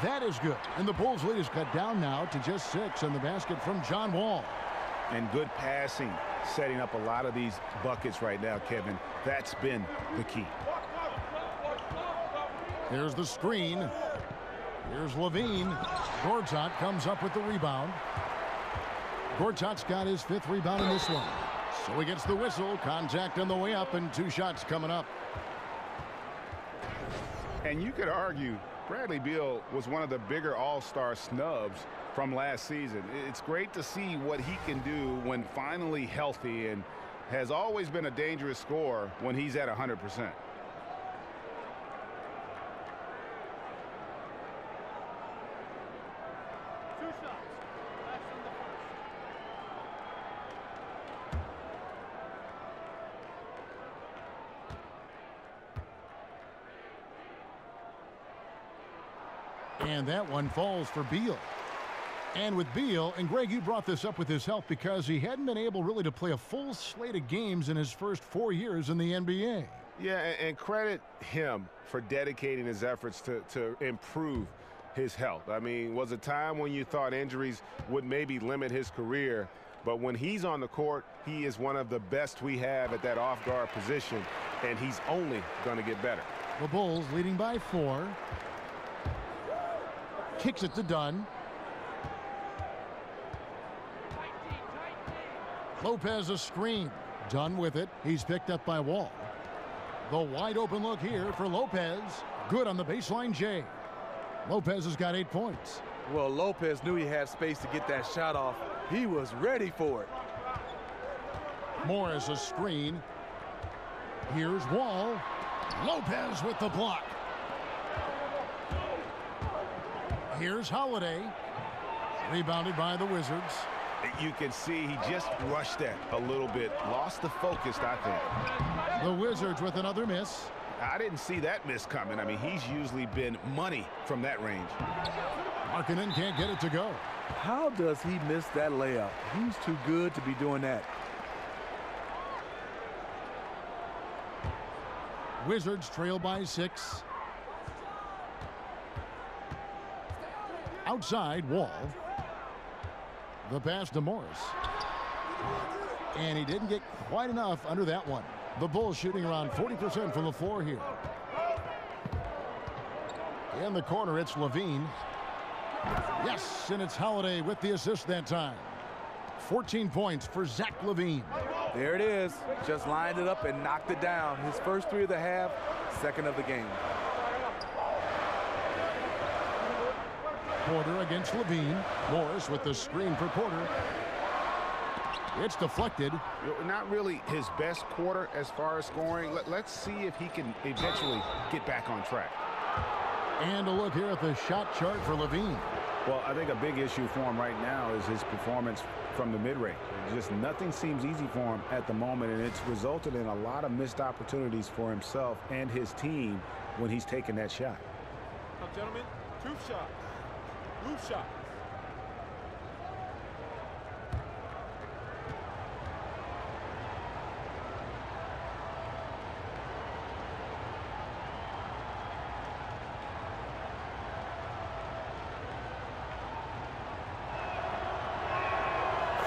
That is good. And the Bulls' lead is cut down now to just 6 in the basket from John Wall. And good passing, setting up a lot of these buckets right now, Kevin. That's been the key. Here's the screen. Here's LaVine. Gortat comes up with the rebound. Gortat's got his 5th rebound in this one. So he gets the whistle. Contact on the way up, and 2 shots coming up. And you could argue Bradley Beal was one of the bigger all-star snubs from last season. It's great to see what he can do when finally healthy, and has always been a dangerous scorer when he's at 100%. And that one falls for Beal. And with Beal, and Greg, you brought this up with his help because he hadn't been able really to play a full slate of games in his first 4 years in the NBA. Yeah, and credit him for dedicating his efforts to improve his health. I mean, was a time when you thought injuries would maybe limit his career, but when he's on the court, he is one of the best we have at that off-guard position, and he's only going to get better. The Bulls leading by 4. Kicks it to Dunn. Lopez a screen. Dunn with it. He's picked up by Wall. The wide open look here for Lopez. Good on the baseline, Jay. Lopez has got 8 points. Well, Lopez knew he had space to get that shot off. He was ready for it. Morris a screen. Here's Wall. Lopez with the block. Here's Holiday. Rebounded by the Wizards. You can see he just rushed that a little bit. Lost the focus, I think. The Wizards with another miss. I didn't see that miss coming. I mean, he's usually been money from that range. Markkanen can't get it to go. How does he miss that layup? He's too good to be doing that. Wizards trail by 6. Outside, Wall. The pass to Morris. And he didn't get quite enough under that one. The Bulls shooting around 40% from the floor here. In the corner, it's Levine. Yes, and it's Holiday with the assist that time. 14 points for Zach Levine. There it is. Just lined it up and knocked it down. His first 3 of the half, second of the game. Porter against Levine. Morris with the screen for Porter. It's deflected. Not really his best quarter as far as scoring. Let's see if he can eventually get back on track. And a look here at the shot chart for Levine. Well, I think a big issue for him right now is his performance from the mid-range. Just nothing seems easy for him at the moment, and it's resulted in a lot of missed opportunities for himself and his team when he's taken that shot. Now, gentlemen, 2 shots. Blue shot.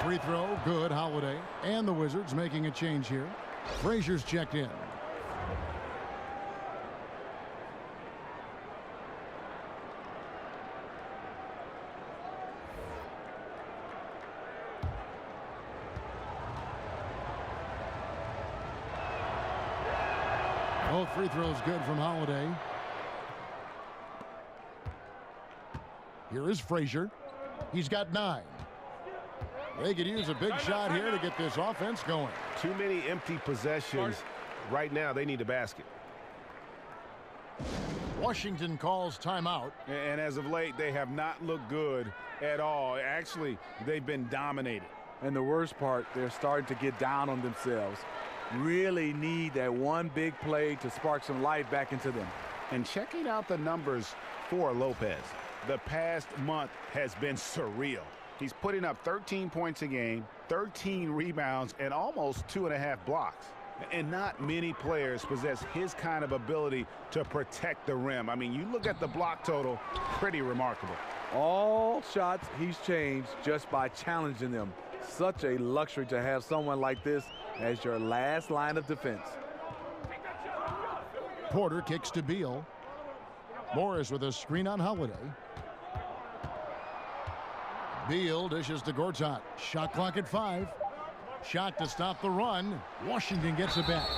Free throw, good, Holiday. And the Wizards making a change here. Frazier's checked in. Both free throws good from Holiday. Here is Frazier. He's got 9. They could use a big shot here to get this offense going. Too many empty possessions. Right now, they need a basket. Washington calls timeout. And as of late, they have not looked good at all. Actually, they've been dominated. And the worst part, they're starting to get down on themselves. Really need that one big play to spark some life back into them. And checking out the numbers for Lopez, the past month has been surreal. He's putting up 13 points a game, 13 rebounds, and almost 2.5 blocks. And not many players possess his kind of ability to protect the rim. I mean, you look at the block total, pretty remarkable. All shots he's changed just by challenging them. Such a luxury to have someone like this as your last line of defense. Porter kicks to Beal. Morris with a screen on Holiday. Beal dishes to Gortat. Shot clock at 5. Shot to stop the run. Washington gets it back.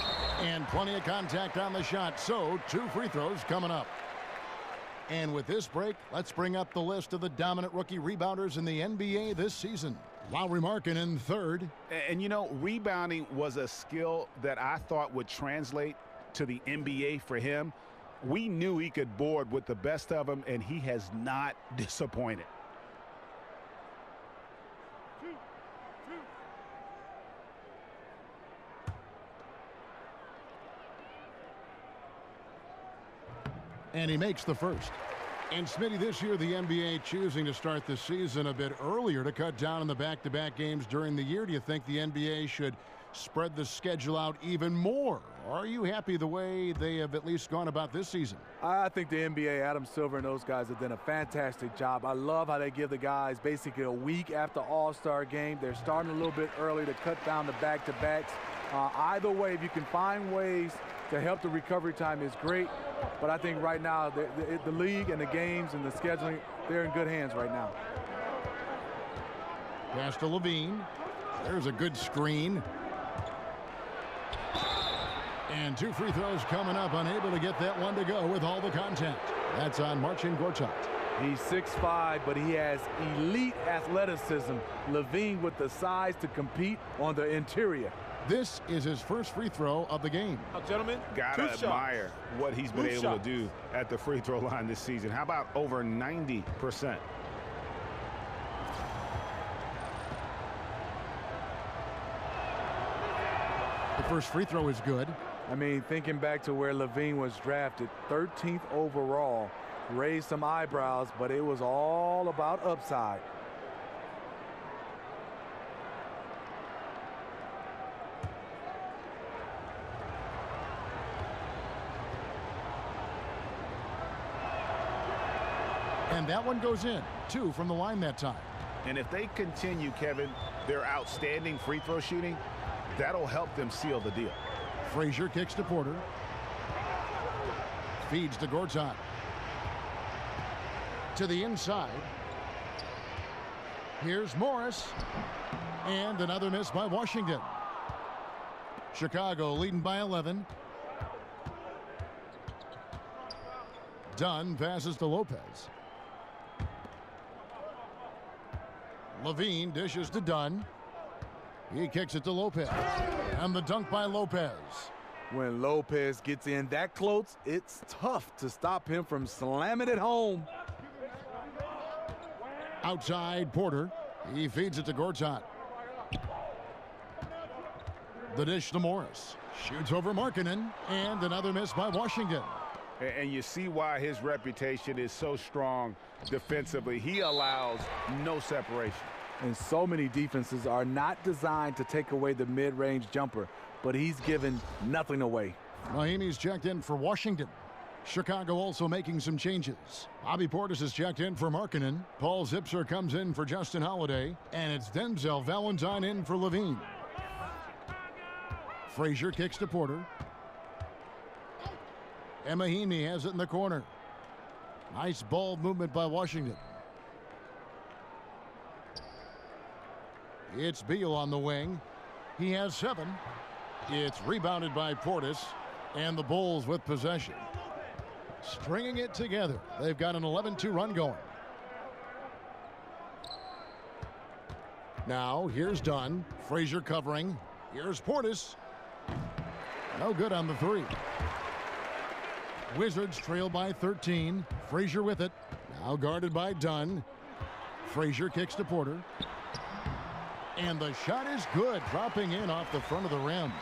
And plenty of contact on the shot. So 2 free throws coming up. And with this break, let's bring up the list of the dominant rookie rebounders in the NBA this season. Lauri Markkanen 3rd. And you know, rebounding was a skill that I thought would translate to the NBA for him. We knew he could board with the best of them, and he has not disappointed. And he makes the first. And Smitty, this year the NBA choosing to start the season a bit earlier to cut down on the back-to-back games during the year. Do you think the NBA should spread the schedule out even more? Or are you happy the way they have at least gone about this season? I think the NBA, Adam Silver and those guys have done a fantastic job. I love how they give the guys basically a week after All-Star game. They're starting a little bit early to cut down the back-to-backs. Either way, if you can find ways to help the recovery time is great. But I think right now the league and the games and the scheduling, they're in good hands right now. Pass to Levine. There's a good screen. And 2 free throws coming up, unable to get that one to go with all the contact. That's on Marcin Gortat. He's 6'5", but he has elite athleticism. Levine with the size to compete on the interior. This is his first free throw of the game. Now, gentlemen, gotta admire what he's been able to do at the free throw line this season. How about over 90%? The first free throw is good. I mean, thinking back to where Levine was drafted, 13th overall, raised some eyebrows, but it was all about upside. And that one goes in. 2 from the line that time. And if they continue, Kevin, their outstanding free throw shooting, that'll help them seal the deal. Frazier kicks to Porter. Feeds to Gortat. To the inside. Here's Morris. And another miss by Washington. Chicago leading by 11. Dunn passes to Lopez. Levine dishes to Dunn. He kicks it to Lopez. And the dunk by Lopez. When Lopez gets in that close, it's tough to stop him from slamming it home. Outside Porter. He feeds it to Gortat. The dish to Morris. Shoots over Markkanen. And another miss by Washington. And you see why his reputation is so strong defensively. He allows no separation. And so many defenses are not designed to take away the mid-range jumper, but he's given nothing away. Mahinmi's checked in for Washington. Chicago also making some changes. Bobby Portis is checked in for Markkanen. Paul Zipser comes in for Justin Holiday. And it's Denzel Valentine in for Levine. Frazier kicks to Porter. And Mahinmi has it in the corner. Nice ball movement by Washington. It's Beal on the wing. He has 7. It's rebounded by Portis. And the Bulls with possession. Stringing it together. They've got an 11-2 run going. Now here's Dunn. Frazier covering. Here's Portis. No good on the 3. Wizards trail by 13. Frazier with it. Now guarded by Dunn. Frazier kicks to Porter. And the shot is good, dropping in off the front of the rim.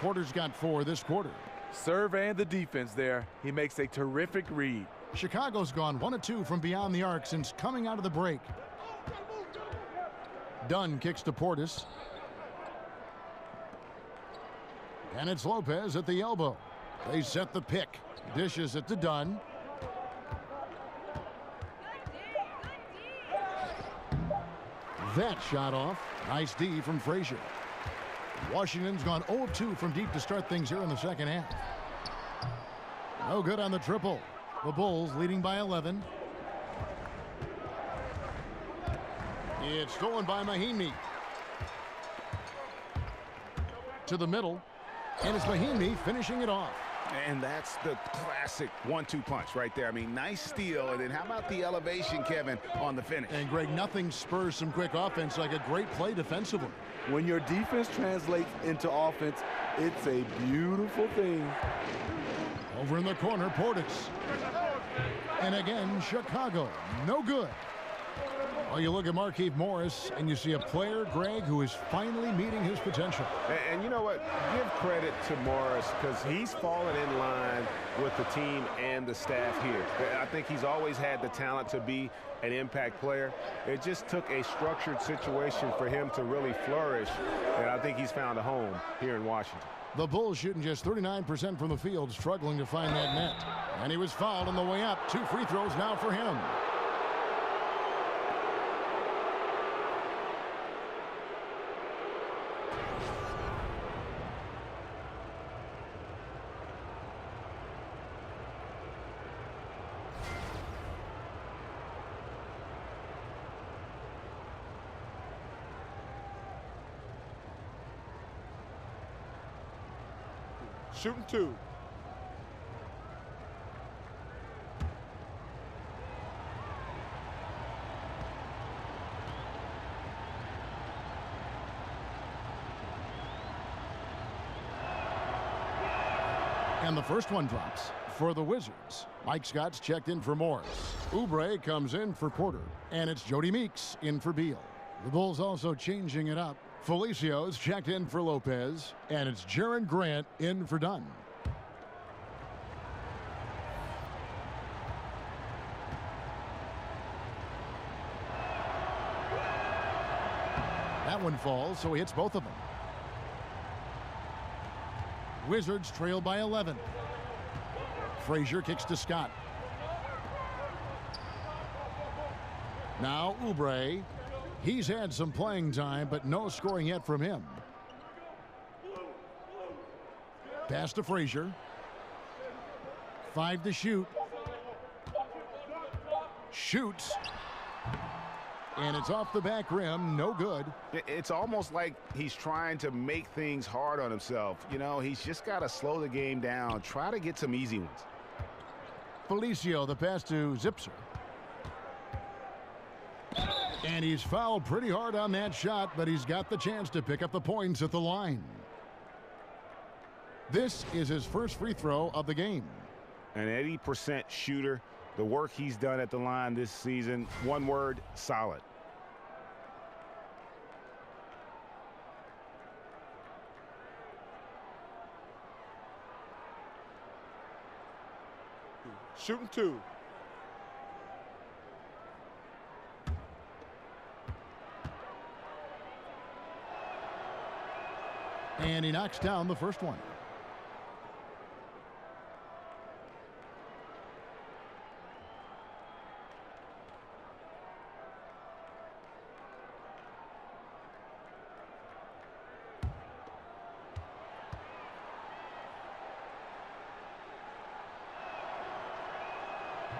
Porter's got 4 this quarter. Serve and the defense there. He makes a terrific read. Chicago's gone 1 of 2 from beyond the arc since coming out of the break. Dunn kicks to Portis. And it's Lopez at the elbow. They set the pick. Dishes it to Dunn. That shot off. Nice D from Frazier. Washington's gone 0 of 2 from deep to start things here in the second half. No good on the triple. The Bulls leading by 11. It's stolen by Mahinmi. To the middle. And it's Mahinmi finishing it off. And that's the classic 1-2 punch right there. I mean, nice steal. And then how about the elevation, Kevin, on the finish? And, Greg, nothing spurs some quick offense like a great play defensively. When your defense translates into offense, it's a beautiful thing. Over in the corner, Portis. And again, Chicago. No good. Well, you look at Markieff Morris, and you see a player, Greg, who is finally meeting his potential. And you know what? Give credit to Morris because he's fallen in line with the team and the staff here. I think he's always had the talent to be an impact player. It just took a structured situation for him to really flourish, and I think he's found a home here in Washington. The Bulls shooting just 39% from the field, struggling to find that net. And he was fouled on the way up. 2 free throws now for him. Shooting 2. And the first one drops for the Wizards. Mike Scott's checked in for Morris. Oubre comes in for Porter. And it's Jody Meeks in for Beal. The Bulls also changing it up. Felicio's checked in for Lopez, and it's Jaron Grant in for Dunn. That one falls, so he hits both of them. Wizards trail by 11. Frazier kicks to Scott. Now Oubre. He's had some playing time, but no scoring yet from him. Pass to Frazier. 5 to shoot. Shoots. And it's off the back rim. No good. It's almost like he's trying to make things hard on himself. You know, he's just got to slow the game down. Try to get some easy ones. Felicio, the pass to Zipser. And he's fouled pretty hard on that shot, but he's got the chance to pick up the points at the line. This is his first free throw of the game. An 80% shooter. The work he's done at the line this season, one word, solid. Shooting 2. And he knocks down the first one.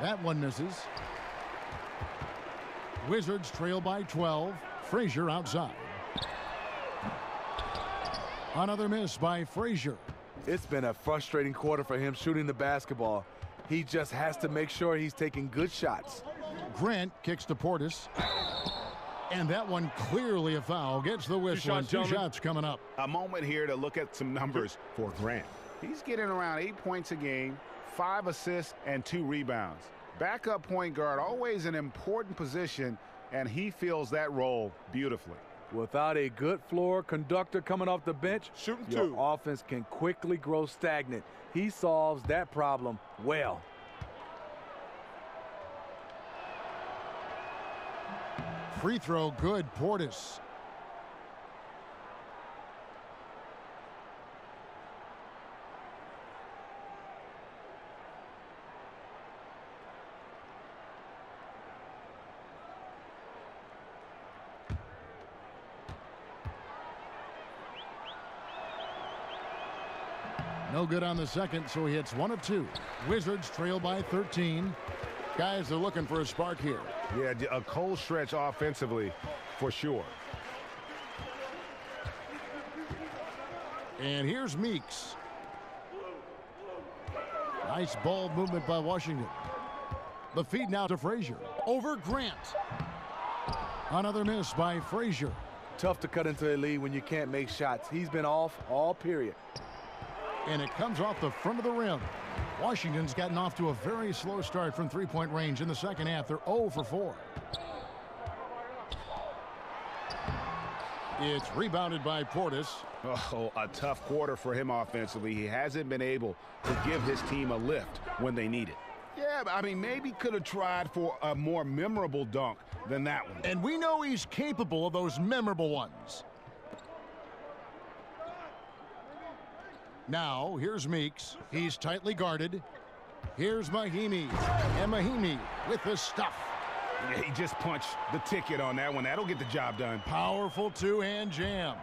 That one misses. Wizards trail by 12. Frazier outside. Another miss by Frazier. It's been a frustrating quarter for him shooting the basketball. He just has to make sure he's taking good shots. Grant kicks to Portis. And that one clearly a foul. Gets the whistle, and two shots coming up. A moment here to look at some numbers for Grant. He's getting around 8 points a game, 5 assists, and 2 rebounds. Backup point guard, always an important position, and he fills that role beautifully. Without a good floor conductor coming off the bench, shooting your 2. offense can quickly grow stagnant. He solves that problem well. Free throw good, Portis. No good on the second, so he hits 1 of 2. Wizards trail by 13. Guys are looking for a spark here. Yeah, a cold stretch offensively for sure. And here's Meeks. Nice ball movement by Washington. The feed now to Frazier. Over Grant. Another miss by Frazier. Tough to cut into a lead when you can't make shots. He's been off all period. And it comes off the front of the rim. Washington's gotten off to a very slow start from three-point range in the second half. They're 0 for 4. It's rebounded by Portis. Oh, a tough quarter for him offensively. He hasn't been able to give his team a lift when they need it. Yeah, I mean, maybe could have tried for a more memorable dunk than that one. And we know he's capable of those memorable ones. Now, here's Meeks. He's tightly guarded. Here's Mahimi. And Mahimi with the stuff. Yeah, he just punched the ticket on that one. That'll get the job done. Powerful two-hand jam.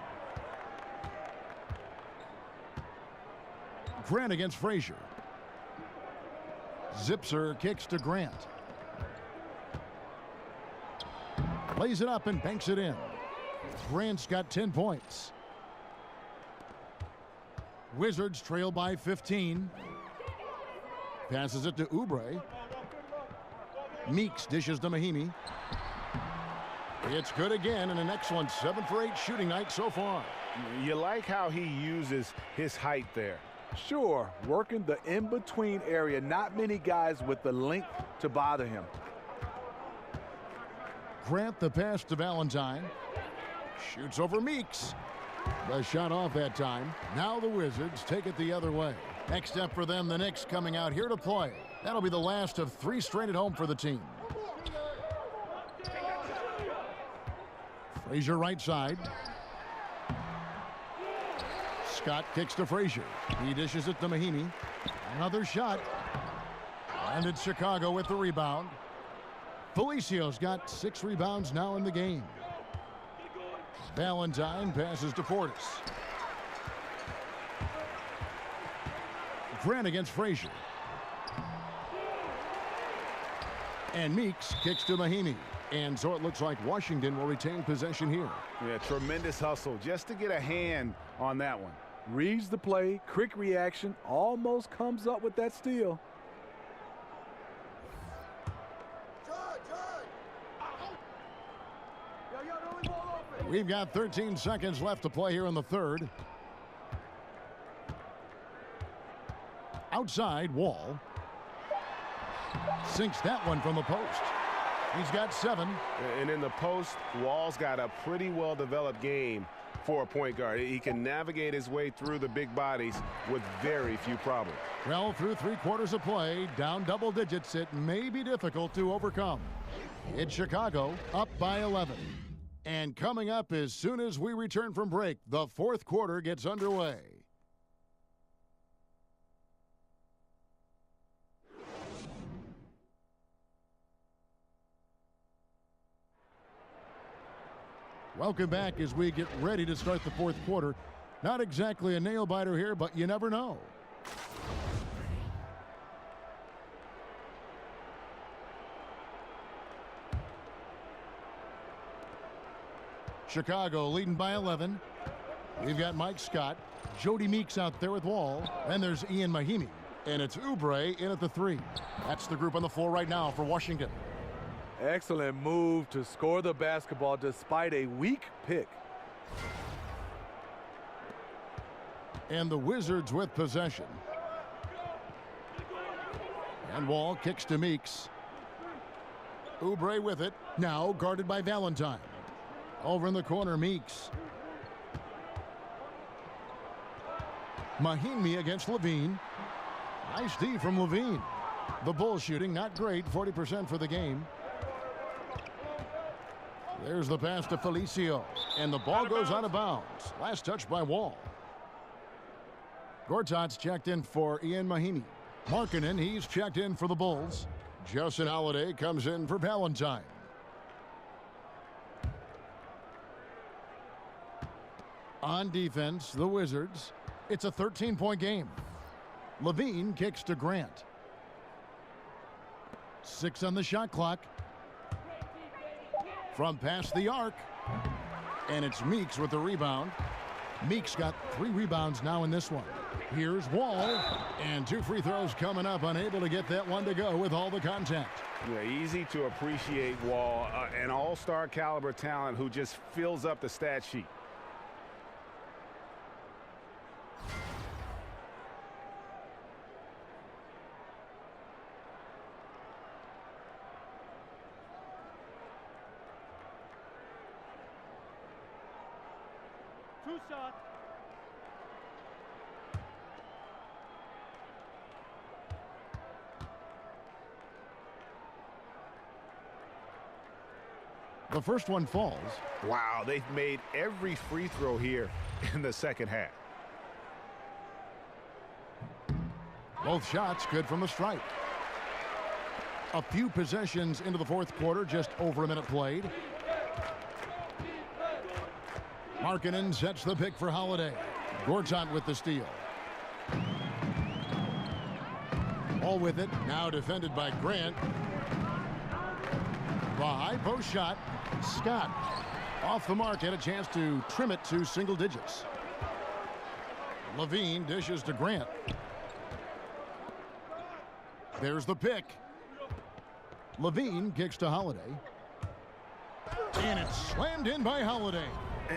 Grant against Frazier. Zipser kicks to Grant. Plays it up and banks it in. Grant's got 10 points. Wizards trail by 15. Passes it to Oubre. Meeks dishes to Mahimi. It's good again, and an excellent 7 for 8 shooting night so far. You like how he uses his height there. Sure, working the in-between area. Not many guys with the length to bother him. Grant the pass to Valentine. Shoots over Meeks. The shot off that time. Now the Wizards take it the other way. Next up for them, the Knicks coming out here to play. That'll be the last of 3 straight at home for the team. Frazier right side. Scott kicks to Frazier. He dishes it to Mahinmi. Another shot. And it's Chicago with the rebound. Felicio's got 6 rebounds now in the game. Valentine passes to Portis. Grant against Frazier. And Meeks kicks to Mahinmi. And so it looks like Washington will retain possession here. Yeah, tremendous hustle just to get a hand on that one. Reads the play, quick reaction, almost comes up with that steal. We've got 13 seconds left to play here in the third. Outside, Wall. Sinks that one from the post. He's got 7. And in the post, Wall's got a pretty well-developed game for a point guard. He can navigate his way through the big bodies with very few problems. Well, through 3 quarters of play, down double digits, it may be difficult to overcome. It's Chicago up by 11. And coming up as soon as we return from break, the 4th quarter gets underway. Welcome back as we get ready to start the 4th quarter. Not exactly a nail-biter here, but you never know. Chicago leading by 11. We've got Mike Scott, Jody Meeks out there with Wall, and there's Ian Mahinmi, and it's Oubre in at the 3. That's the group on the floor right now for Washington. Excellent move to score the basketball despite a weak pick. And the Wizards with possession. And Wall kicks to Meeks. Oubre with it, now guarded by Valentine. Over in the corner, Meeks. Mahinmi against Levine. Nice D from Levine. The Bulls shooting not great, 40% for the game. There's the pass to Felicio. And the ball goes out of bounds. Last touch by Wall. Gortat's checked in for Ian Mahinmi. Markkanen, he's checked in for the Bulls. Justin Holiday comes in for Valentine. On defense, the Wizards. It's a 13-point game. Levine kicks to Grant. 6 on the shot clock. From past the arc. And it's Meeks with the rebound. Meeks got 3 rebounds now in this one. Here's Wall. And 2 free throws coming up. Unable to get that one to go with all the contact. Yeah, easy to appreciate Wall. An all-star caliber talent who just fills up the stat sheet. Two shot. The first one falls. Wow, they've made every free throw here in the second half. Both shots good from the stripe. A few possessions into the 4th quarter, just over a minute played. Markkanen sets the pick for Holiday. Gortat with the steal. All with it, now defended by Grant. The high post shot. Scott off the mark, had a chance to trim it to single digits. Levine dishes to Grant. There's the pick. Levine kicks to Holiday. And it's slammed in by Holiday.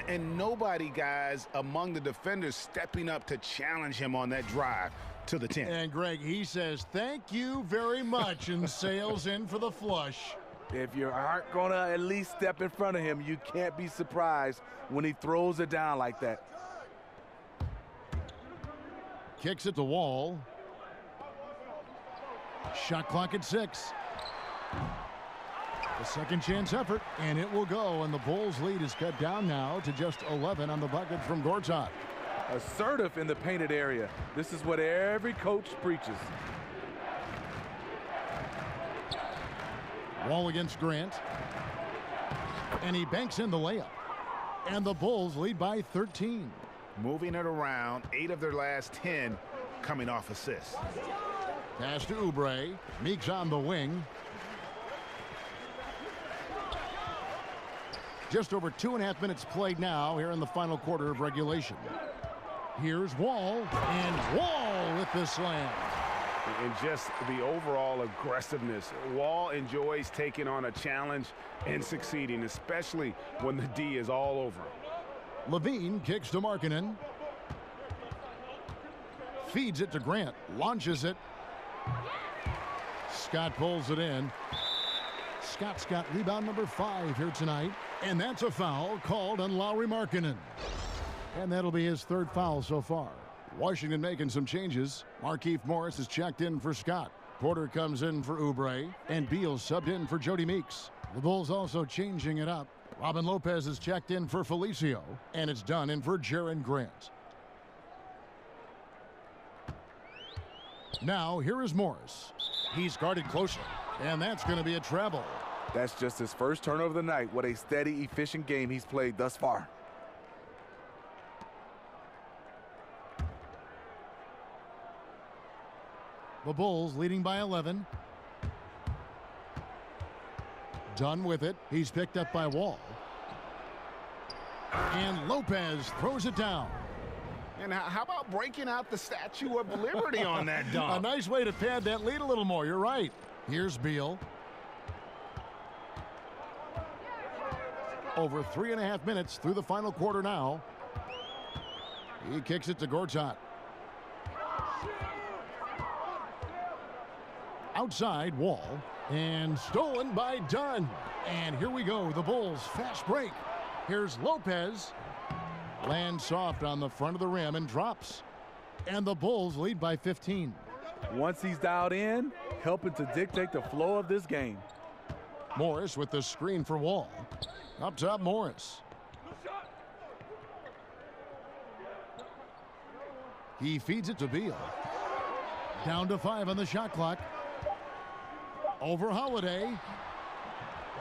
And nobody, guys, among the defenders stepping up to challenge him on that drive to the 10. And Greg, he says, thank you very much, and sails in for the flush. If you aren't going to at least step in front of him, you can't be surprised when he throws it down like that. Kicks at the wall. Shot clock at 6. A second chance effort, and it will go, and the Bulls' lead is cut down now to just 11 on the bucket from Gortat. Assertive in the painted area. This is what every coach preaches. Wall against Grant. And he banks in the layup. And the Bulls lead by 13. Moving it around, 8 of their last 10 coming off assists. Pass to Oubre. Meeks on the wing. Just over 2.5 minutes played now here in the final quarter of regulation. Here's Wall, and Wall with the slam. And just the overall aggressiveness. Wall enjoys taking on a challenge and succeeding, especially when the D is all over him. Levine kicks to Markkanen. Feeds it to Grant. Launches it. Scott pulls it in. Scott's got rebound number 5 here tonight. And that's a foul called on Lauri Markkanen. And that'll be his 3rd foul so far. Washington making some changes. Markieff Morris is checked in for Scott. Porter comes in for Oubre. And Beal subbed in for Jody Meeks. The Bulls also changing it up. Robin Lopez is checked in for Felicio. And it's done in for Jaren Grant. Now here is Morris. He's guarded closely. And that's going to be a travel. That's just his first turnover of the night. What a steady, efficient game he's played thus far. The Bulls leading by 11. Done with it. He's picked up by Wall. And Lopez throws it down. And how about breaking out the Statue of Liberty on that dunk? A nice way to pad that lead a little more. You're right. Here's Beal. Over 3.5 minutes through the final quarter now. He kicks it to Gortat. Outside, Wall. And stolen by Dunn. And here we go. The Bulls fast break. Here's Lopez. Lands soft on the front of the rim and drops. And the Bulls lead by 15. Once he's dialed in, helping to dictate the flow of this game. Morris with the screen for Wall. Up top, Morris. He feeds it to Beal. Down to 5 on the shot clock. Over Holiday.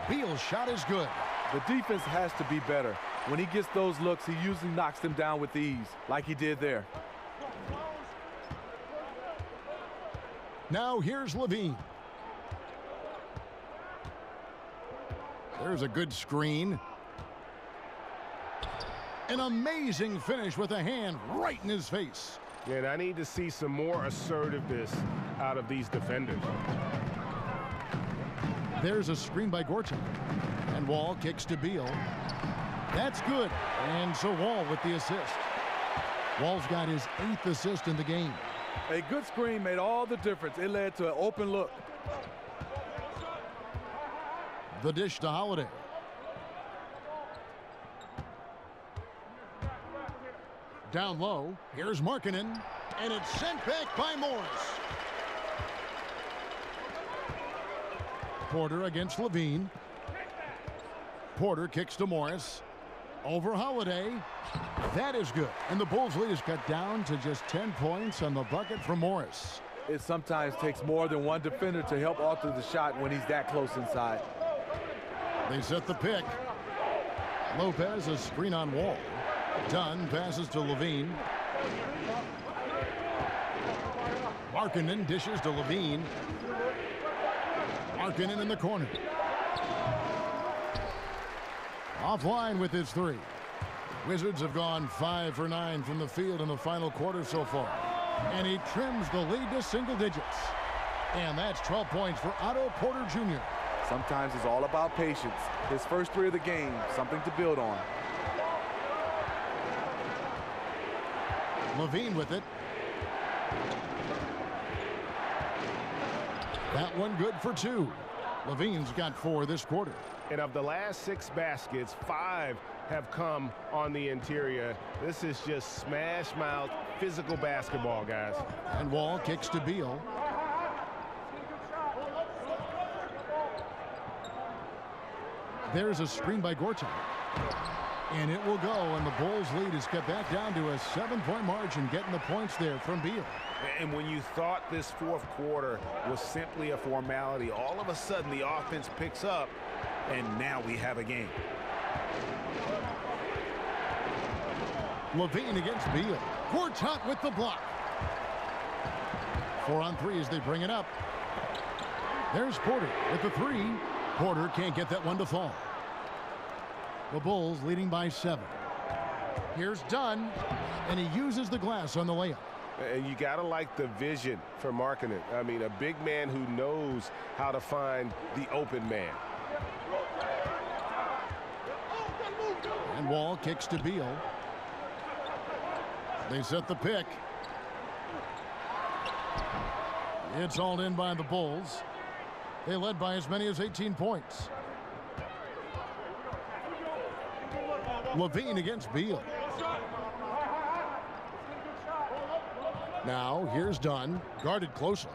Beal's shot is good. The defense has to be better. When he gets those looks, he usually knocks them down with ease, like he did there. Now here's Levine. There's a good screen. An amazing finish with a hand right in his face. Yeah, and I need to see some more assertiveness out of these defenders. There's a screen by Gortat. And Wall kicks to Beal. That's good. And so Wall with the assist. Wall's got his 8th assist in the game. A good screen made all the difference. It led to an open look. The dish to Holiday. Down low. Here's Markkanen. And it's sent back by Morris. Porter against Levine. Porter kicks to Morris. Over Holiday. That is good. And the Bulls' lead is cut down to just 10 points on the bucket from Morris. It sometimes takes more than one defender to help alter the shot when he's that close inside. They set the pick. Lopez a screen on Wall. Dunn passes to Levine. Markkanen dishes to Levine. Markkanen in the corner. Offline with his 3. Wizards have gone 5 for 9 from the field in the final quarter so far. And he trims the lead to single digits. And that's 12 points for Otto Porter Jr. Sometimes it's all about patience. His first 3 of the game, something to build on. Levine with it. That one good for 2. Levine's got 4 this quarter. And of the last 6 baskets, 5 have come on the interior. This is just smash mouth physical basketball, guys. And Wall kicks to Beal. There's a screen by Gortat. And it will go, and the Bulls' lead is cut back down to a 7-point margin, getting the points there from Beal. And when you thought this fourth quarter was simply a formality, all of a sudden the offense picks up, and now we have a game. Levine against Beal. Gortat with the block. 4 on 3 as they bring it up. There's Porter with the 3. Porter can't get that one to fall. The Bulls leading by 7. Here's Dunn, and he uses the glass on the layup. And you got to like the vision for Markkanen. I mean, a big man who knows how to find the open man. And Wall kicks to Beal. They set the pick. It's hauled in by the Bulls. They led by as many as 18 points. Levine against Beal. Now here's Dunn, guarded closely.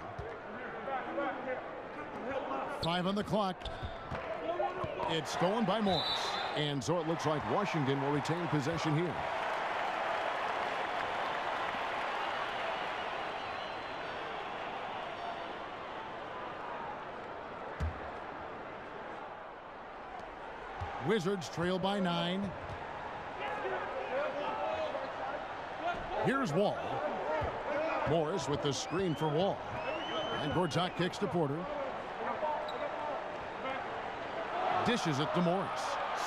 5 on the clock. It's stolen by Morris. And so it looks like Washington will retain possession here. Wizards trail by 9. Here's Wall. Morris with the screen for Wall. And Gortat kicks to Porter. Dishes it to Morris.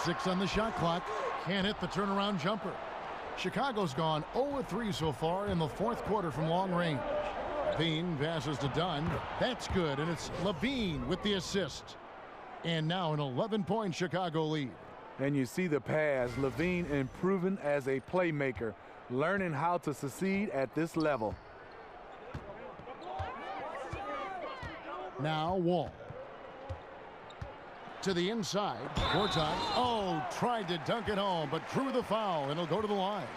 6 on the shot clock. Can't hit the turnaround jumper. Chicago's gone 0-3 so far in the fourth quarter from long range. Levine passes to Dunn. That's good, and it's Levine with the assist. And now an 11-point Chicago lead. And you see the pass. Levine improving as a playmaker, learning how to succeed at this level. Now Wall. To the inside. Gortat. Oh, tried to dunk it home, but drew the foul, and it'll go to the line.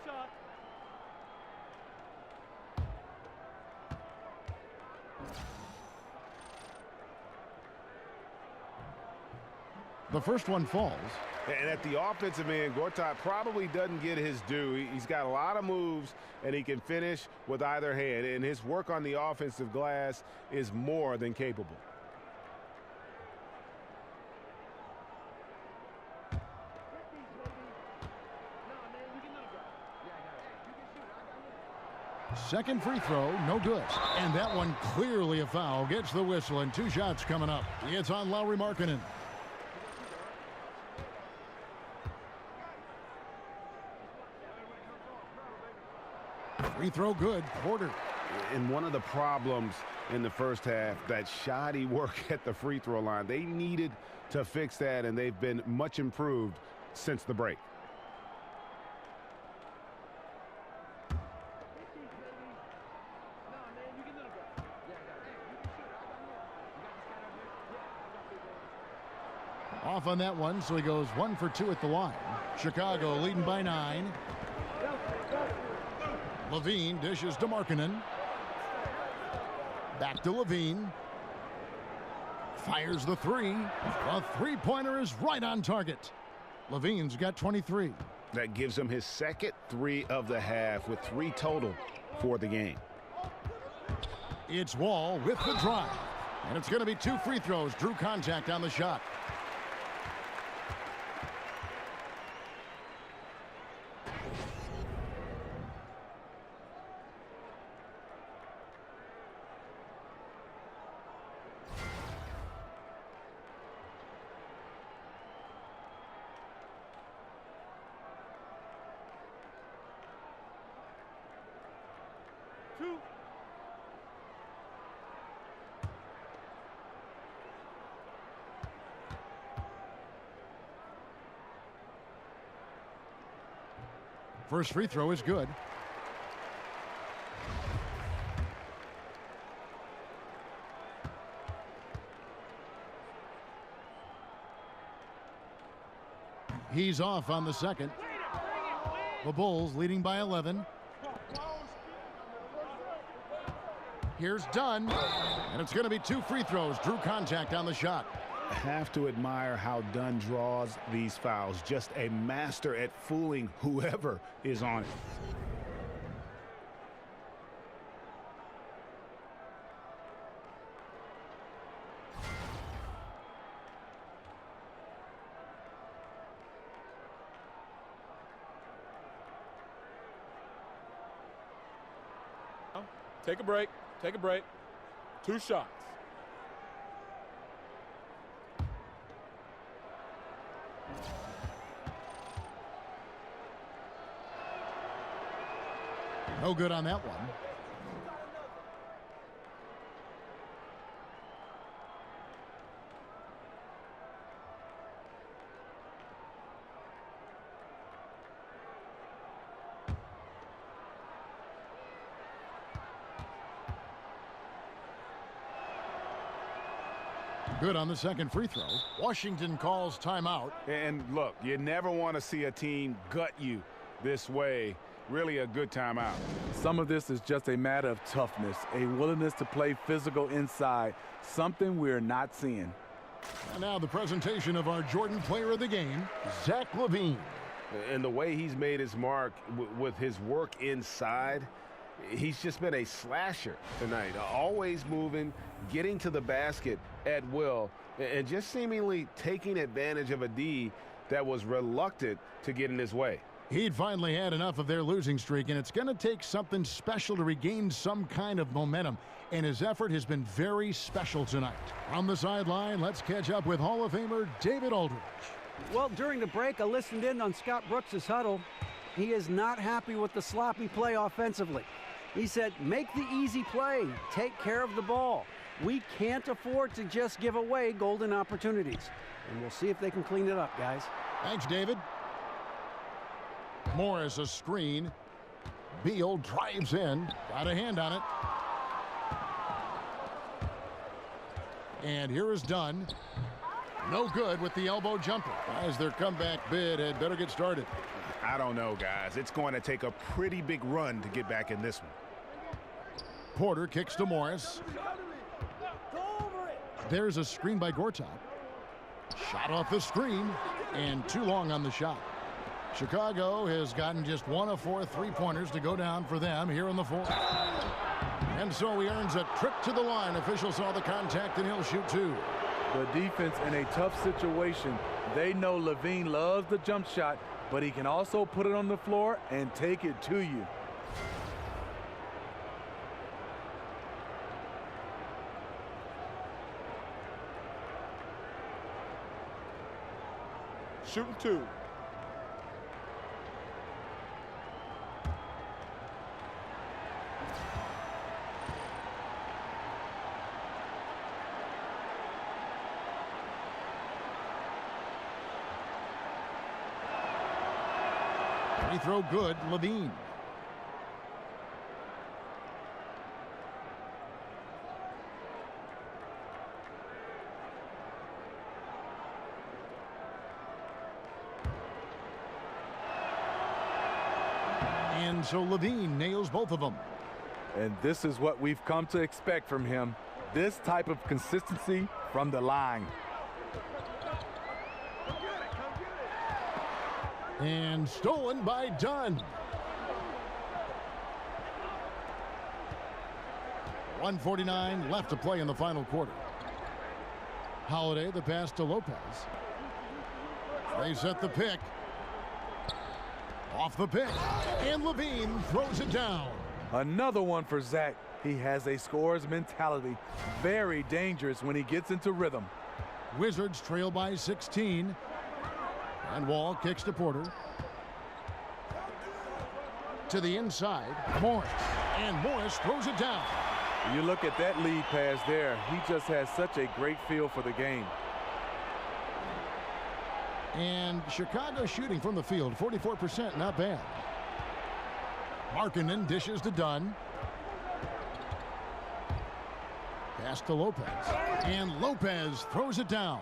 Shot. The first one falls. And at the offensive end, Gortat probably doesn't get his due. He's got a lot of moves, and he can finish with either hand. And his work on the offensive glass is more than capable. Second free throw, no good. And that one clearly a foul. Gets the whistle, and 2 shots coming up. It's on Lauri Markkanen. Free throw good. Porter. And one of the problems in the first half, that shoddy work at the free throw line. They needed to fix that, and they've been much improved since the break. Off on that one, so he goes 1 for 2 at the line. Chicago leading by 9. Levine dishes to Markkanen. Back to Levine. Fires the 3. The three-pointer is right on target. Levine's got 23. That gives him his second 3 of the half, with 3 total for the game. It's Wall with the drive. And it's going to be 2 free throws. Drew contact on the shot. First free throw is good. He's off on the second. The Bulls leading by 11. Here's Dunn, and it's going to be 2 free throws. Drew contact on the shot. I have to admire how Dunn draws these fouls. Just a master at fooling whoever is on it. Take a break. Take a break. 2 shots. No good on that one. Good on the second free throw. Washington calls timeout. And look, you never want to see a team gut you this way. Really a good timeout. Some of this is just a matter of toughness, a willingness to play physical inside, something we're not seeing. And now the presentation of our Jordan Player of the Game, Zach LaVine. And the way he's made his mark with his work inside, he's just been a slasher tonight. Always moving, getting to the basket at will, and just seemingly taking advantage of a D that was reluctant to get in his way. He'd finally had enough of their losing streak, and it's going to take something special to regain some kind of momentum. And his effort has been very special tonight. On the sideline, let's catch up with Hall of Famer David Aldridge. Well, during the break, I listened in on Scott Brooks' huddle. He is not happy with the sloppy play offensively. He said, make the easy play, take care of the ball. We can't afford to just give away golden opportunities. And we'll see if they can clean it up, guys. Thanks, David. Morris a screen. Beal drives in. Got a hand on it. And here is Dunn. No good with the elbow jumper. As their comeback bid had better get started. I don't know, guys. It's going to take a pretty big run to get back in this one. Porter kicks to Morris. There's a screen by Gortat. Shot off the screen, and too long on the shot. Chicago has gotten just 1 of 4 3-pointers to go down for them here in the fourth. And so he earns a trip to the line. Official saw the contact, and he'll shoot 2. The defense in a tough situation. They know LaVine loves the jump shot, but he can also put it on the floor and take it to you. Shooting 2. Free throw good, LaVine. And so LaVine nails both of them. And this is what we've come to expect from him. This type of consistency from the line. And stolen by Dunn. 1:49 left to play in the final quarter. Holiday, the pass to Lopez. They set the pick. Off the pick. And LaVine throws it down. Another one for Zach. He has a scorer's mentality. Very dangerous when he gets into rhythm. Wizards trail by 16. And Wall kicks to Porter. To the inside, Morris. And Morris throws it down. You look at that lead pass there. He just has such a great feel for the game. And Chicago shooting from the field, 44%, not bad. Markkanen dishes to Dunn. Pass to Lopez. And Lopez throws it down.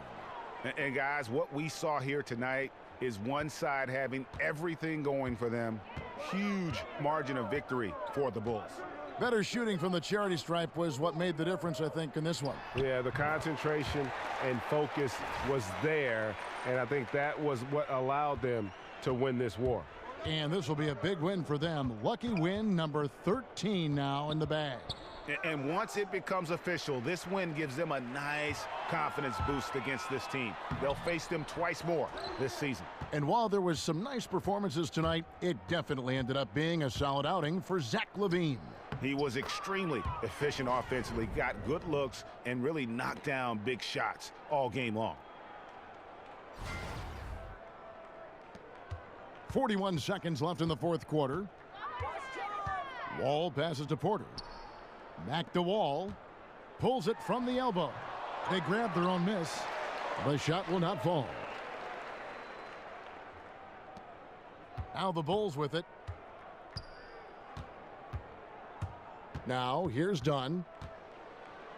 And guys, what we saw here tonight is one side having everything going for them. Huge margin of victory for the Bulls. Better shooting from the charity stripe was what made the difference, I think, in this one. Yeah, the concentration and focus was there, and I think that was what allowed them to win this war. And this will be a big win for them. Lucky win number 13 now in the bag. And once it becomes official, this win gives them a nice confidence boost against this team. They'll face them twice more this season. And while there was some nice performances tonight, it definitely ended up being a solid outing for Zach LaVine. He was extremely efficient offensively, got good looks, and really knocked down big shots all game long. 41 seconds left in the fourth quarter. Wall passes to Porter. Back to Wall. Pulls it from the elbow. They grab their own miss. The shot will not fall. Now the Bulls with it. Now here's Dunn.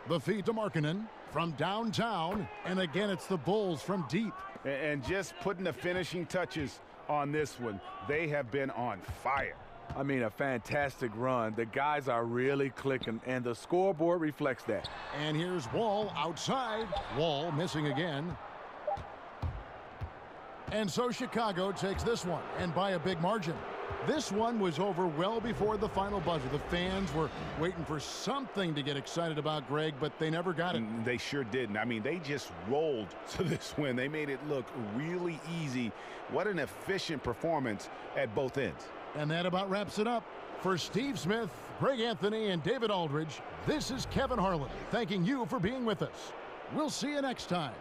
The feed to Markkanen from downtown. And again, it's the Bulls from deep. And just putting the finishing touches on this one. They have been on fire. I mean, a fantastic run. The guys are really clicking, and the scoreboard reflects that. And here's Wall outside. Wall missing again. And so Chicago takes this one, and by a big margin. This one was over well before the final buzzer. The fans were waiting for something to get excited about, Greg, but they never got it. They sure didn't. I mean, they just rolled to this win. They made it look really easy. What an efficient performance at both ends. And that about wraps it up. For Steve Smith, Greg Anthony, and David Aldridge, this is Kevin Harlan thanking you for being with us. We'll see you next time.